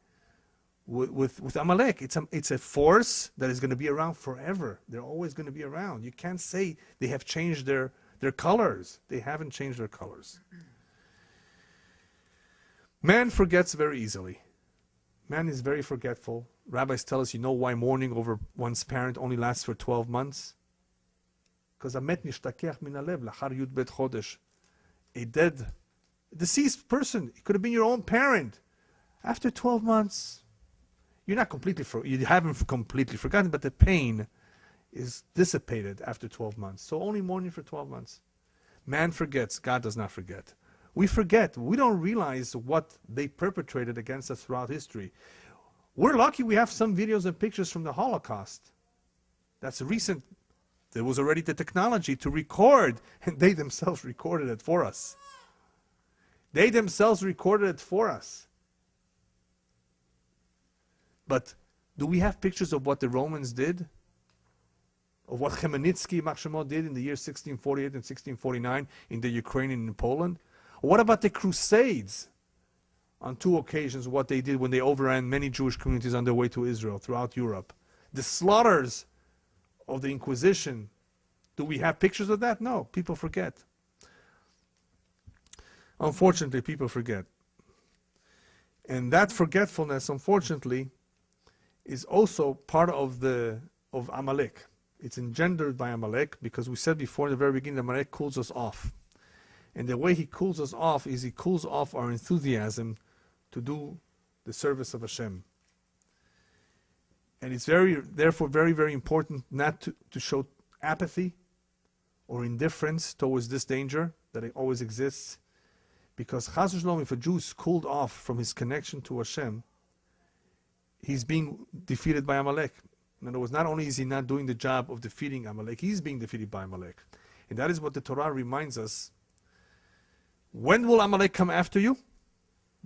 Speaker 1: with Amalek. It's a force that is going to be around forever. They're always going to be around. You can't say they have changed their colors. They haven't changed their colors. Man forgets very easily. Man is very forgetful. Rabbis tell us, you know why mourning over one's parent only lasts for 12 months? Because a dead, deceased person, it could have been your own parent. After 12 months, you haven't completely forgotten, but the pain is dissipated after 12 months. So only mourning for 12 months. Man forgets, God does not forget. We forget. We don't realize what they perpetrated against us throughout history. We're lucky we have some videos and pictures from the Holocaust. That's recent. There was already the technology to record, and they themselves recorded it for us. They themselves recorded it for us. But do we have pictures of what the Romans did? Of what Chmielnicki Machshemo did in the year 1648 and 1649 in the Ukraine and in Poland? What about the Crusades? On 2 occasions, what they did when they overran many Jewish communities on their way to Israel throughout Europe. The slaughters of the Inquisition. Do we have pictures of that? No, people forget. Unfortunately, people forget. And that forgetfulness, unfortunately, is also part of Amalek. It's engendered by Amalek because we said before in the very beginning, Amalek cools us off. And the way he cools us off is he cools off our enthusiasm to do the service of Hashem. And it's therefore very, very important not to show apathy or indifference towards this danger that it always exists. Because chas v'shalom, if a Jew is cooled off from his connection to Hashem, he's being defeated by Amalek. In other words, not only is he not doing the job of defeating Amalek, he's being defeated by Amalek. And that is what the Torah reminds us. When will Amalek come after you?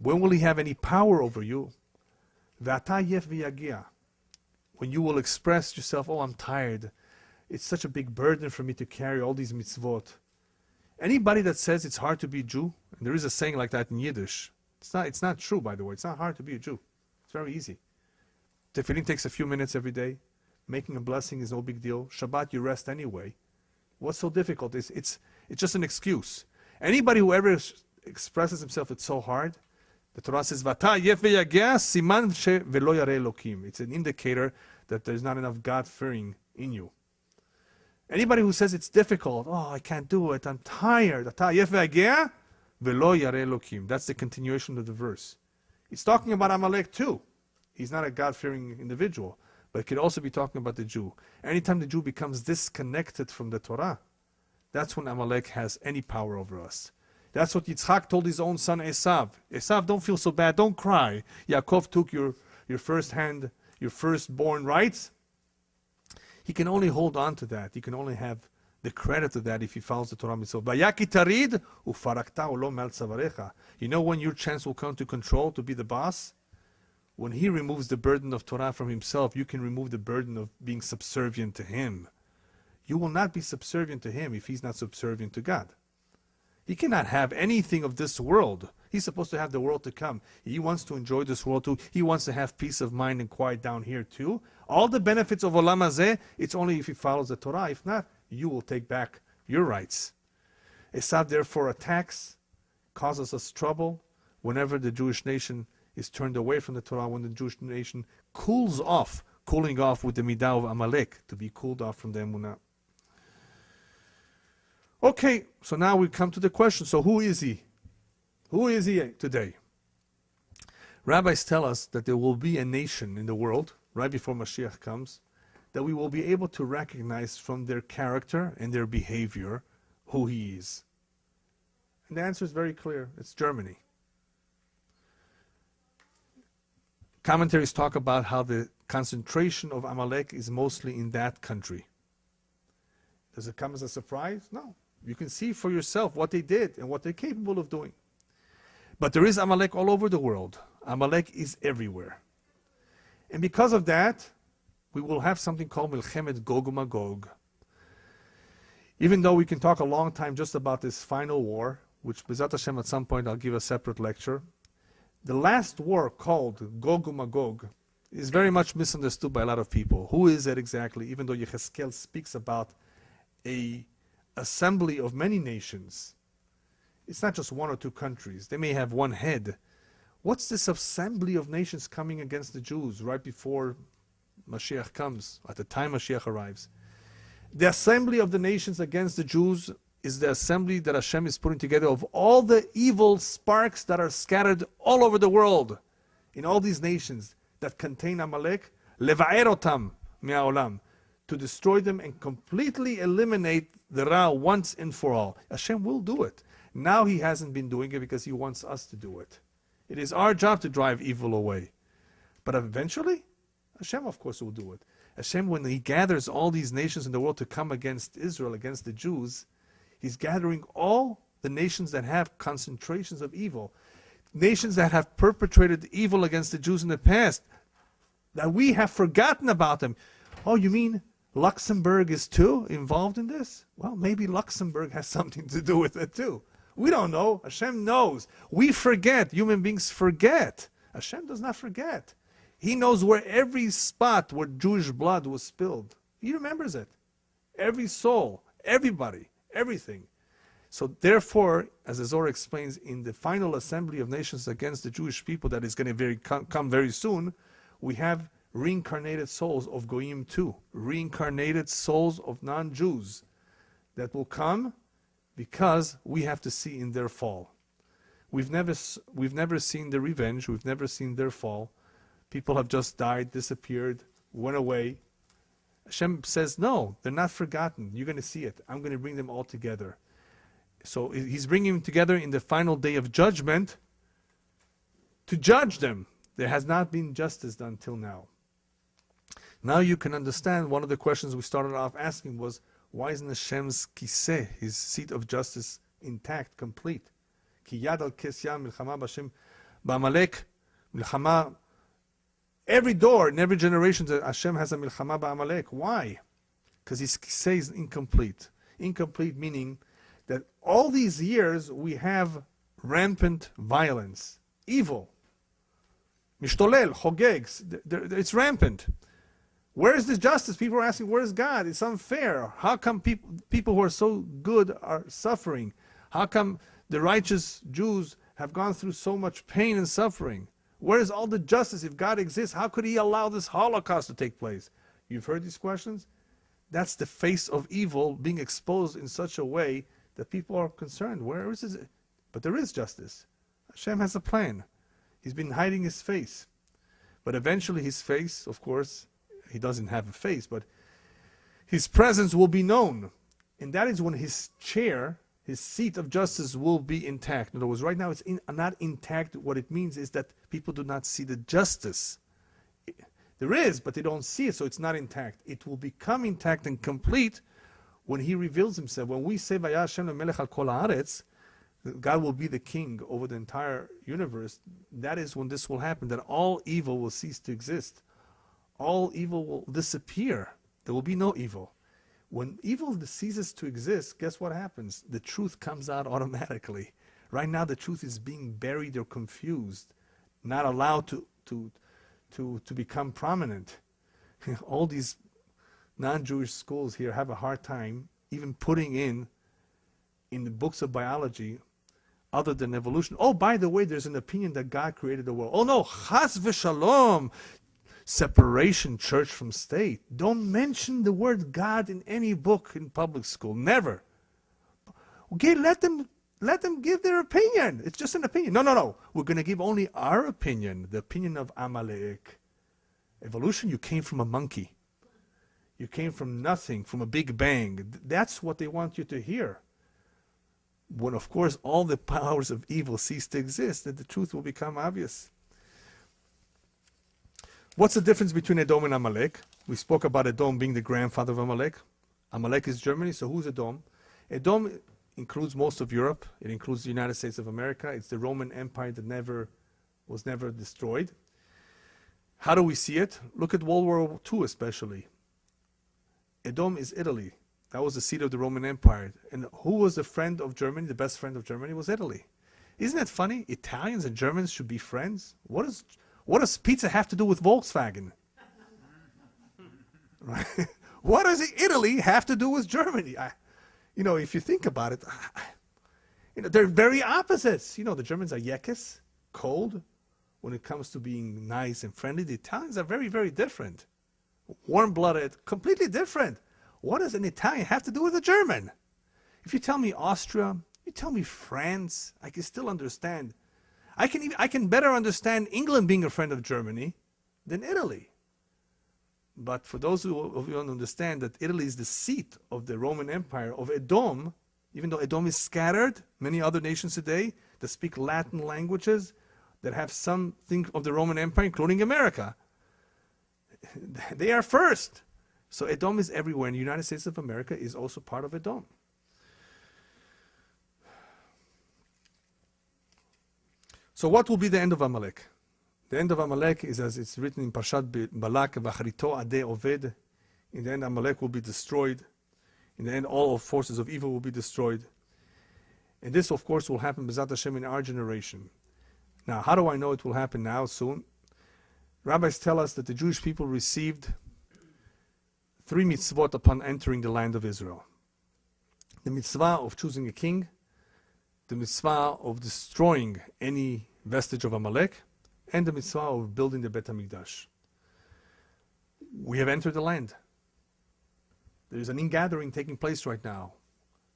Speaker 1: When will he have any power over you? Ve'ata yef v'yagia. When you will express yourself, oh, I'm tired. It's such a big burden for me to carry all these mitzvot. Anybody that says it's hard to be a Jew, and there is a saying like that in Yiddish, it's not true, by the way. It's not hard to be a Jew. It's very easy. Tefillin takes a few minutes every day. Making a blessing is no big deal. Shabbat, you rest anyway. What's so difficult? It's just an excuse. Anybody who ever expresses himself, it's so hard. The Torah says, "Vata yef v'yagea siman she velo yareh Elokim." It's an indicator that there's not enough God-fearing in you. Anybody who says it's difficult, oh, I can't do it, I'm tired. Vata yef v'yagea velo yareh Elokim. That's the continuation of the verse. It's talking about Amalek too. He's not a God-fearing individual, but it could also be talking about the Jew. Anytime the Jew becomes disconnected from the Torah, that's when Amalek has any power over us. That's what Yitzchak told his own son Esav. Esav, don't feel so bad, don't cry. Yaakov took your firstborn rights. He can only hold on to that. He can only have the credit of that if he follows the Torah mitzvot. You know when your chance will come to control, to be the boss? When he removes the burden of Torah from himself, you can remove the burden of being subservient to him. You will not be subservient to him if he's not subservient to God. He cannot have anything of this world. He's supposed to have the world to come. He wants to enjoy this world too. He wants to have peace of mind and quiet down here too. All the benefits of Olam Hazeh, it's only if he follows the Torah. If not, you will take back your rights. Esav therefore attacks, causes us trouble whenever the Jewish nation is turned away from the Torah, when the Jewish nation cooling off with the midah of Amalek, to be cooled off from the emunah. Okay, so now we come to the question, so who is he? Who is he today? Rabbis tell us that there will be a nation in the world, right before Mashiach comes, that we will be able to recognize from their character and their behavior who he is. And the answer is very clear. It's Germany. Commentaries talk about how the concentration of Amalek is mostly in that country. Does it come as a surprise? No. You can see for yourself what they did and what they're capable of doing. But there is Amalek all over the world. Amalek is everywhere. And because of that, we will have something called Milchemet Gog Magog. Even though we can talk a long time just about this final war, which B'ezrat Hashem at some point I'll give a separate lecture, the last war called Gog Magog is very much misunderstood by a lot of people. Who is it exactly? Even though Yechezkel speaks about a assembly of many nations, it's not just one or two countries. They may have one head. What's this assembly of nations coming against the Jews right before Mashiach comes, at the time Mashiach arrives? The assembly of the nations against the Jews is the assembly that Hashem is putting together of all the evil sparks that are scattered all over the world, in all these nations that contain Amalek, leva'er otam me'aolam, to destroy them and completely eliminate the Ra once and for all. Hashem will do it. Now he hasn't been doing it because he wants us to do it. It is our job to drive evil away. But eventually, Hashem of course will do it. Hashem, when he gathers all these nations in the world to come against Israel, against the Jews, he's gathering all the nations that have concentrations of evil. Nations that have perpetrated evil against the Jews in the past, that we have forgotten about them. Oh, you mean Luxembourg is too involved in this? Well, maybe Luxembourg has something to do with it too. We don't know. Hashem knows. We forget. Human beings forget. Hashem does not forget. He knows where every spot where Jewish blood was spilled. He remembers it. Every soul, everybody, everything. So therefore, as the Zohar explains, in the final assembly of nations against the Jewish people that is going to come very soon, we have reincarnated souls of Goyim too. Reincarnated souls of non-Jews that will come because we have to see in their fall. We've never seen the revenge. We've never seen their fall. People have just died, disappeared, went away. Hashem says, no, they're not forgotten. You're going to see it. I'm going to bring them all together. So he's bringing them together in the final day of judgment to judge them. There has not been justice done till now. Now you can understand one of the questions we started off asking was, why isn't Hashem's kiseh, his seat of justice, intact, complete? Ki yad al kes yam milchama b'Hashem Ba'amalek, milchama. Every door in every generation that Hashem has a milchama ba'amalek. Why? Because he says incomplete. Incomplete meaning that all these years we have rampant violence, evil. Mishtolel, chogeg, it's rampant. Where is this justice? People are asking, where is God? It's unfair. How come people who are so good are suffering? How come the righteous Jews have gone through so much pain and suffering? Where is all the justice? If God exists, how could he allow this Holocaust to take place? You've heard these questions? That's the face of evil being exposed in such a way that people are concerned. Where is it? But there is justice. Hashem has a plan. He's been hiding his face. But eventually his face, of course, he doesn't have a face, but his presence will be known. And that is when his chair, his seat of justice will be intact. In other words, right now it's not intact. What it means is that people do not see the justice. There is, but they don't see it, so it's not intact. It will become intact and complete when he reveals himself. When we say, Vayah Hashem lemelech al kol haaretz, God will be the king over the entire universe, that is when this will happen, that all evil will cease to exist. All evil will disappear. There will be no evil. When evil ceases to exist, guess what happens? The truth comes out automatically. Right now the truth is being buried or confused, not allowed to become prominent. All these non-Jewish schools here have a hard time even putting in the books of biology other than evolution. Oh, by the way, there's an opinion that God created the world. Oh no, chas v'shalom, separation church from state. Don't mention the word God in any book in public school. Never. Okay, let them give their opinion. It's just an opinion. No. We're going to give only our opinion, the opinion of Amalek. Evolution, you came from a monkey. You came from nothing, from a big bang. That's what they want you to hear. When, of course, all the powers of evil cease to exist, then the truth will become obvious. What's the difference between Edom and Amalek? We spoke about Edom being the grandfather of Amalek. Amalek is Germany, so who's Edom? Edom includes most of Europe. It includes the United States of America. It's the Roman Empire that was never destroyed. How do we see it? Look at World War II especially. Edom is Italy. That was the seat of the Roman Empire. And who was the friend of Germany? The best friend of Germany was Italy. Isn't that funny? Italians and Germans should be friends. What does pizza have to do with Volkswagen? Right? What does Italy have to do with Germany? If you think about it, they're very opposites. The Germans are yekes, cold. When it comes to being nice and friendly, the Italians are very, very different. Warm-blooded, completely different. What does an Italian have to do with a German? If you tell me Austria, you tell me France, I can still understand. I can better understand England being a friend of Germany than Italy. But for those of you who don't understand that Italy is the seat of the Roman Empire of Edom, even though Edom is scattered, many other nations today that speak Latin languages, that have something of the Roman Empire, including America, they are first. So Edom is everywhere, and the United States of America is also part of Edom. So what will be the end of Amalek? The end of Amalek is as it's written in Parshat Balak, V'achrito adeh oved. In the end, Amalek will be destroyed. In the end, all forces of evil will be destroyed. And this, of course, will happen, B'ezrat Hashem, in our generation. Now, how do I know it will happen now, soon? Rabbis tell us that the Jewish people received 3 mitzvot upon entering the land of Israel. The mitzvah of choosing a king, the mitzvah of destroying any vestige of Amalek, and the mitzvah of building the Bet HaMikdash. We have entered the land. There is an ingathering taking place right now.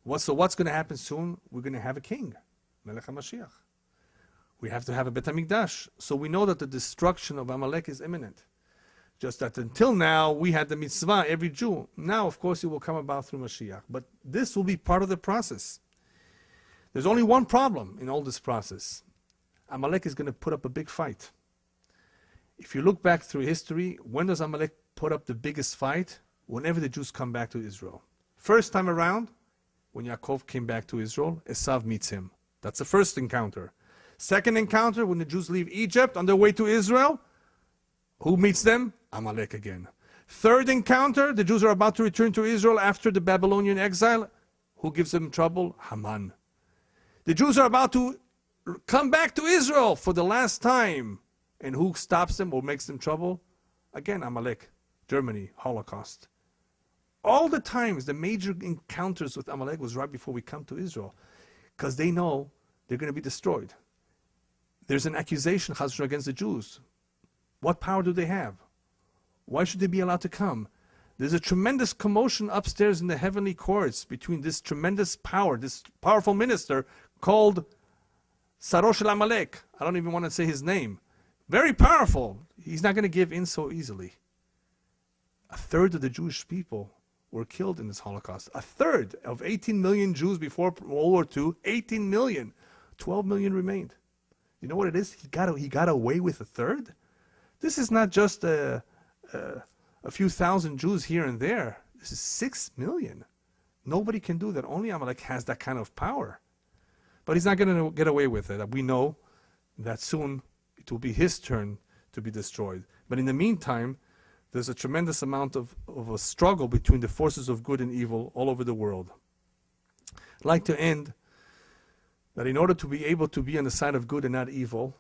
Speaker 1: What's going to happen soon? We're going to have a king, Melech HaMashiach. We have to have a Bet HaMikdash. So we know that the destruction of Amalek is imminent. Just that until now, we had the mitzvah, every Jew. Now, of course, it will come about through Mashiach. But this will be part of the process. There's only one problem in all this process. Amalek is going to put up a big fight. If you look back through history, when does Amalek put up the biggest fight? Whenever the Jews come back to Israel. First time around, when Yaakov came back to Israel, Esav meets him. That's the first encounter. Second encounter, when the Jews leave Egypt on their way to Israel, who meets them? Amalek again. Third encounter, the Jews are about to return to Israel after the Babylonian exile. Who gives them trouble? Haman. The Jews are about to come back to Israel for the last time. And who stops them or makes them trouble? Again, Amalek. Germany, Holocaust. All the times, the major encounters with Amalek was right before we come to Israel. Because they know they're going to be destroyed. There's an accusation, Chas v'shalom, against the Jews. What power do they have? Why should they be allowed to come? There's a tremendous commotion upstairs in the heavenly courts between this tremendous power, this powerful minister called Saro shel Amalek. I don't even want to say his name. Very powerful. He's not going to give in so easily. A third of the Jewish people were killed in this Holocaust. A third of 18 million Jews before World War II, 18 million. 12 million remained. You know what it is? He got away with a third? This is not just a few thousand Jews here and there. This is 6 million. Nobody can do that. Only Amalek has that kind of power. But he's not going to get away with it. We know that soon it will be his turn to be destroyed. But in the meantime, there's a tremendous amount of a struggle between the forces of good and evil all over the world. I'd like to end that in order to be able to be on the side of good and not evil,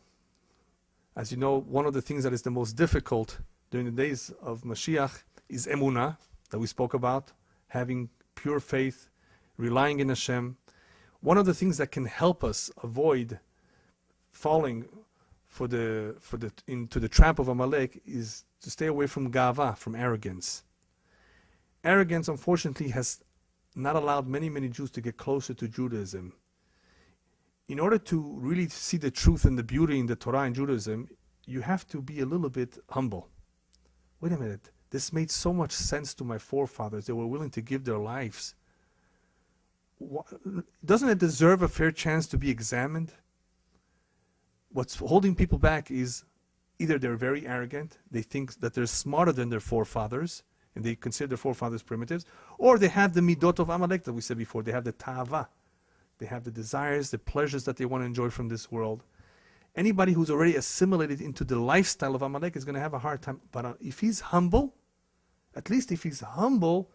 Speaker 1: as you know, one of the things that is the most difficult during the days of Mashiach is emunah, that we spoke about, having pure faith, relying in Hashem. One of the things that can help us avoid falling into the trap of Amalek is to stay away from gava, from arrogance. Arrogance, unfortunately, has not allowed many, many Jews to get closer to Judaism. In order to really see the truth and the beauty in the Torah and Judaism, you have to be a little bit humble. Wait a minute, this made so much sense to my forefathers. They were willing to give their lives. Doesn't it deserve a fair chance to be examined? What's holding people back is either they're very arrogant, they think that they're smarter than their forefathers, and they consider their forefathers primitives, or they have the midot of Amalek that we said before. They have the ta'ava. They have the desires, the pleasures that they want to enjoy from this world. Anybody who's already assimilated into the lifestyle of Amalek is going to have a hard time. But if he's humble, at least if he's humble,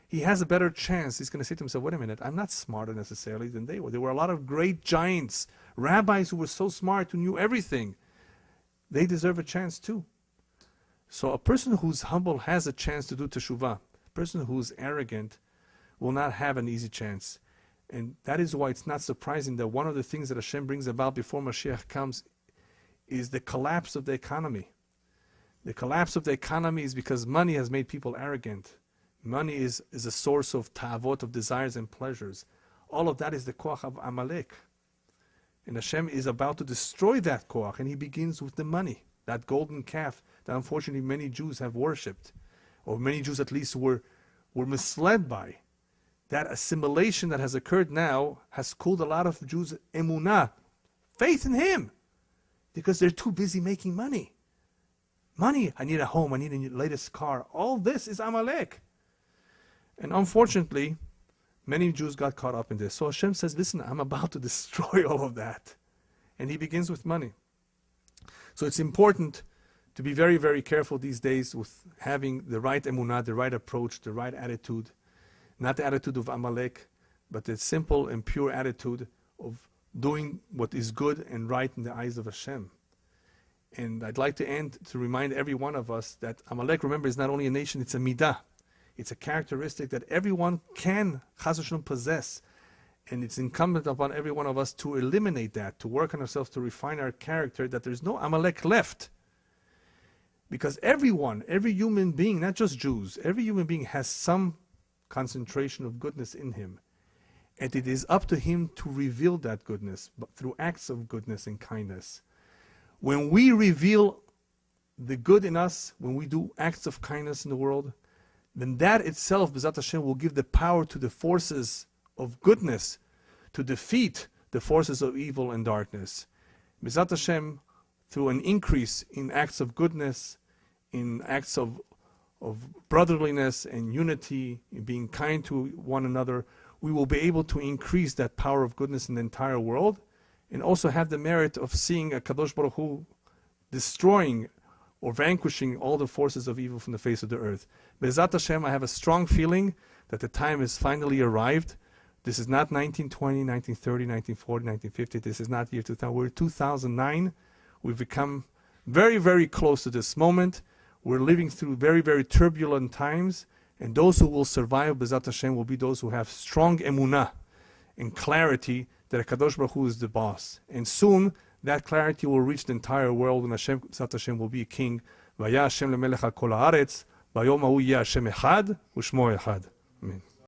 Speaker 1: he has a better chance. He's going to say to himself, wait a minute, I'm not smarter necessarily than they were. There were a lot of great giants, rabbis who were so smart, who knew everything. They deserve a chance too. So a person who's humble has a chance to do teshuvah. A person who's arrogant will not have an easy chance. And that is why it's not surprising that one of the things that Hashem brings about before Mashiach comes is the collapse of the economy. The collapse of the economy is because money has made people arrogant. Money is a source of ta'avot, of desires and pleasures. All of that is the koach of Amalek. And Hashem is about to destroy that koach, and he begins with the money, that golden calf that unfortunately many Jews have worshipped, or many Jews at least were misled by. That assimilation that has occurred now has cooled a lot of Jews' emunah, faith in him, because they're too busy making money. Money, I need a home, I need a latest car. All this is Amalek. And unfortunately, many Jews got caught up in this. So Hashem says, listen, I'm about to destroy all of that. And he begins with money. So it's important to be very, very careful these days with having the right emunah, the right approach, the right attitude. Not the attitude of Amalek, but the simple and pure attitude of doing what is good and right in the eyes of Hashem. And I'd like to end to remind every one of us that Amalek, remember, is not only a nation, it's a midah. It's a characteristic that everyone can, Chas v'shalom, possess. And it's incumbent upon every one of us to eliminate that, to work on ourselves, to refine our character, that there's no Amalek left. Because everyone, every human being, not just Jews, every human being has some concentration of goodness in him. And it is up to him to reveal that goodness, but through acts of goodness and kindness. When we reveal the good in us, when we do acts of kindness in the world, then that itself, B'ezrat Hashem, will give the power to the forces of goodness to defeat the forces of evil and darkness. B'ezrat Hashem, through an increase in acts of goodness, in acts of brotherliness and unity, in being kind to one another, we will be able to increase that power of goodness in the entire world. and also have the merit of seeing a Kadosh Baruch Hu destroying or vanquishing all the forces of evil from the face of the earth. Be'ezat Hashem, I have a strong feeling that the time has finally arrived. This is not 1920, 1930, 1940, 1950. This is not year 2000. We're 2009. We've become very, very close to this moment. We're living through very, very turbulent times. And those who will survive, Be'ezat Hashem, will be those who have strong emunah and clarity that HaKadosh Baruch Hu is the boss. And soon, that clarity will reach the entire world, and Hashem, Be'ezat Hashem, will be a king. Vaya Hashem lemelech al kol haaretz, vayom hahu yeh Hashem echad, u'shmo echad. Amen.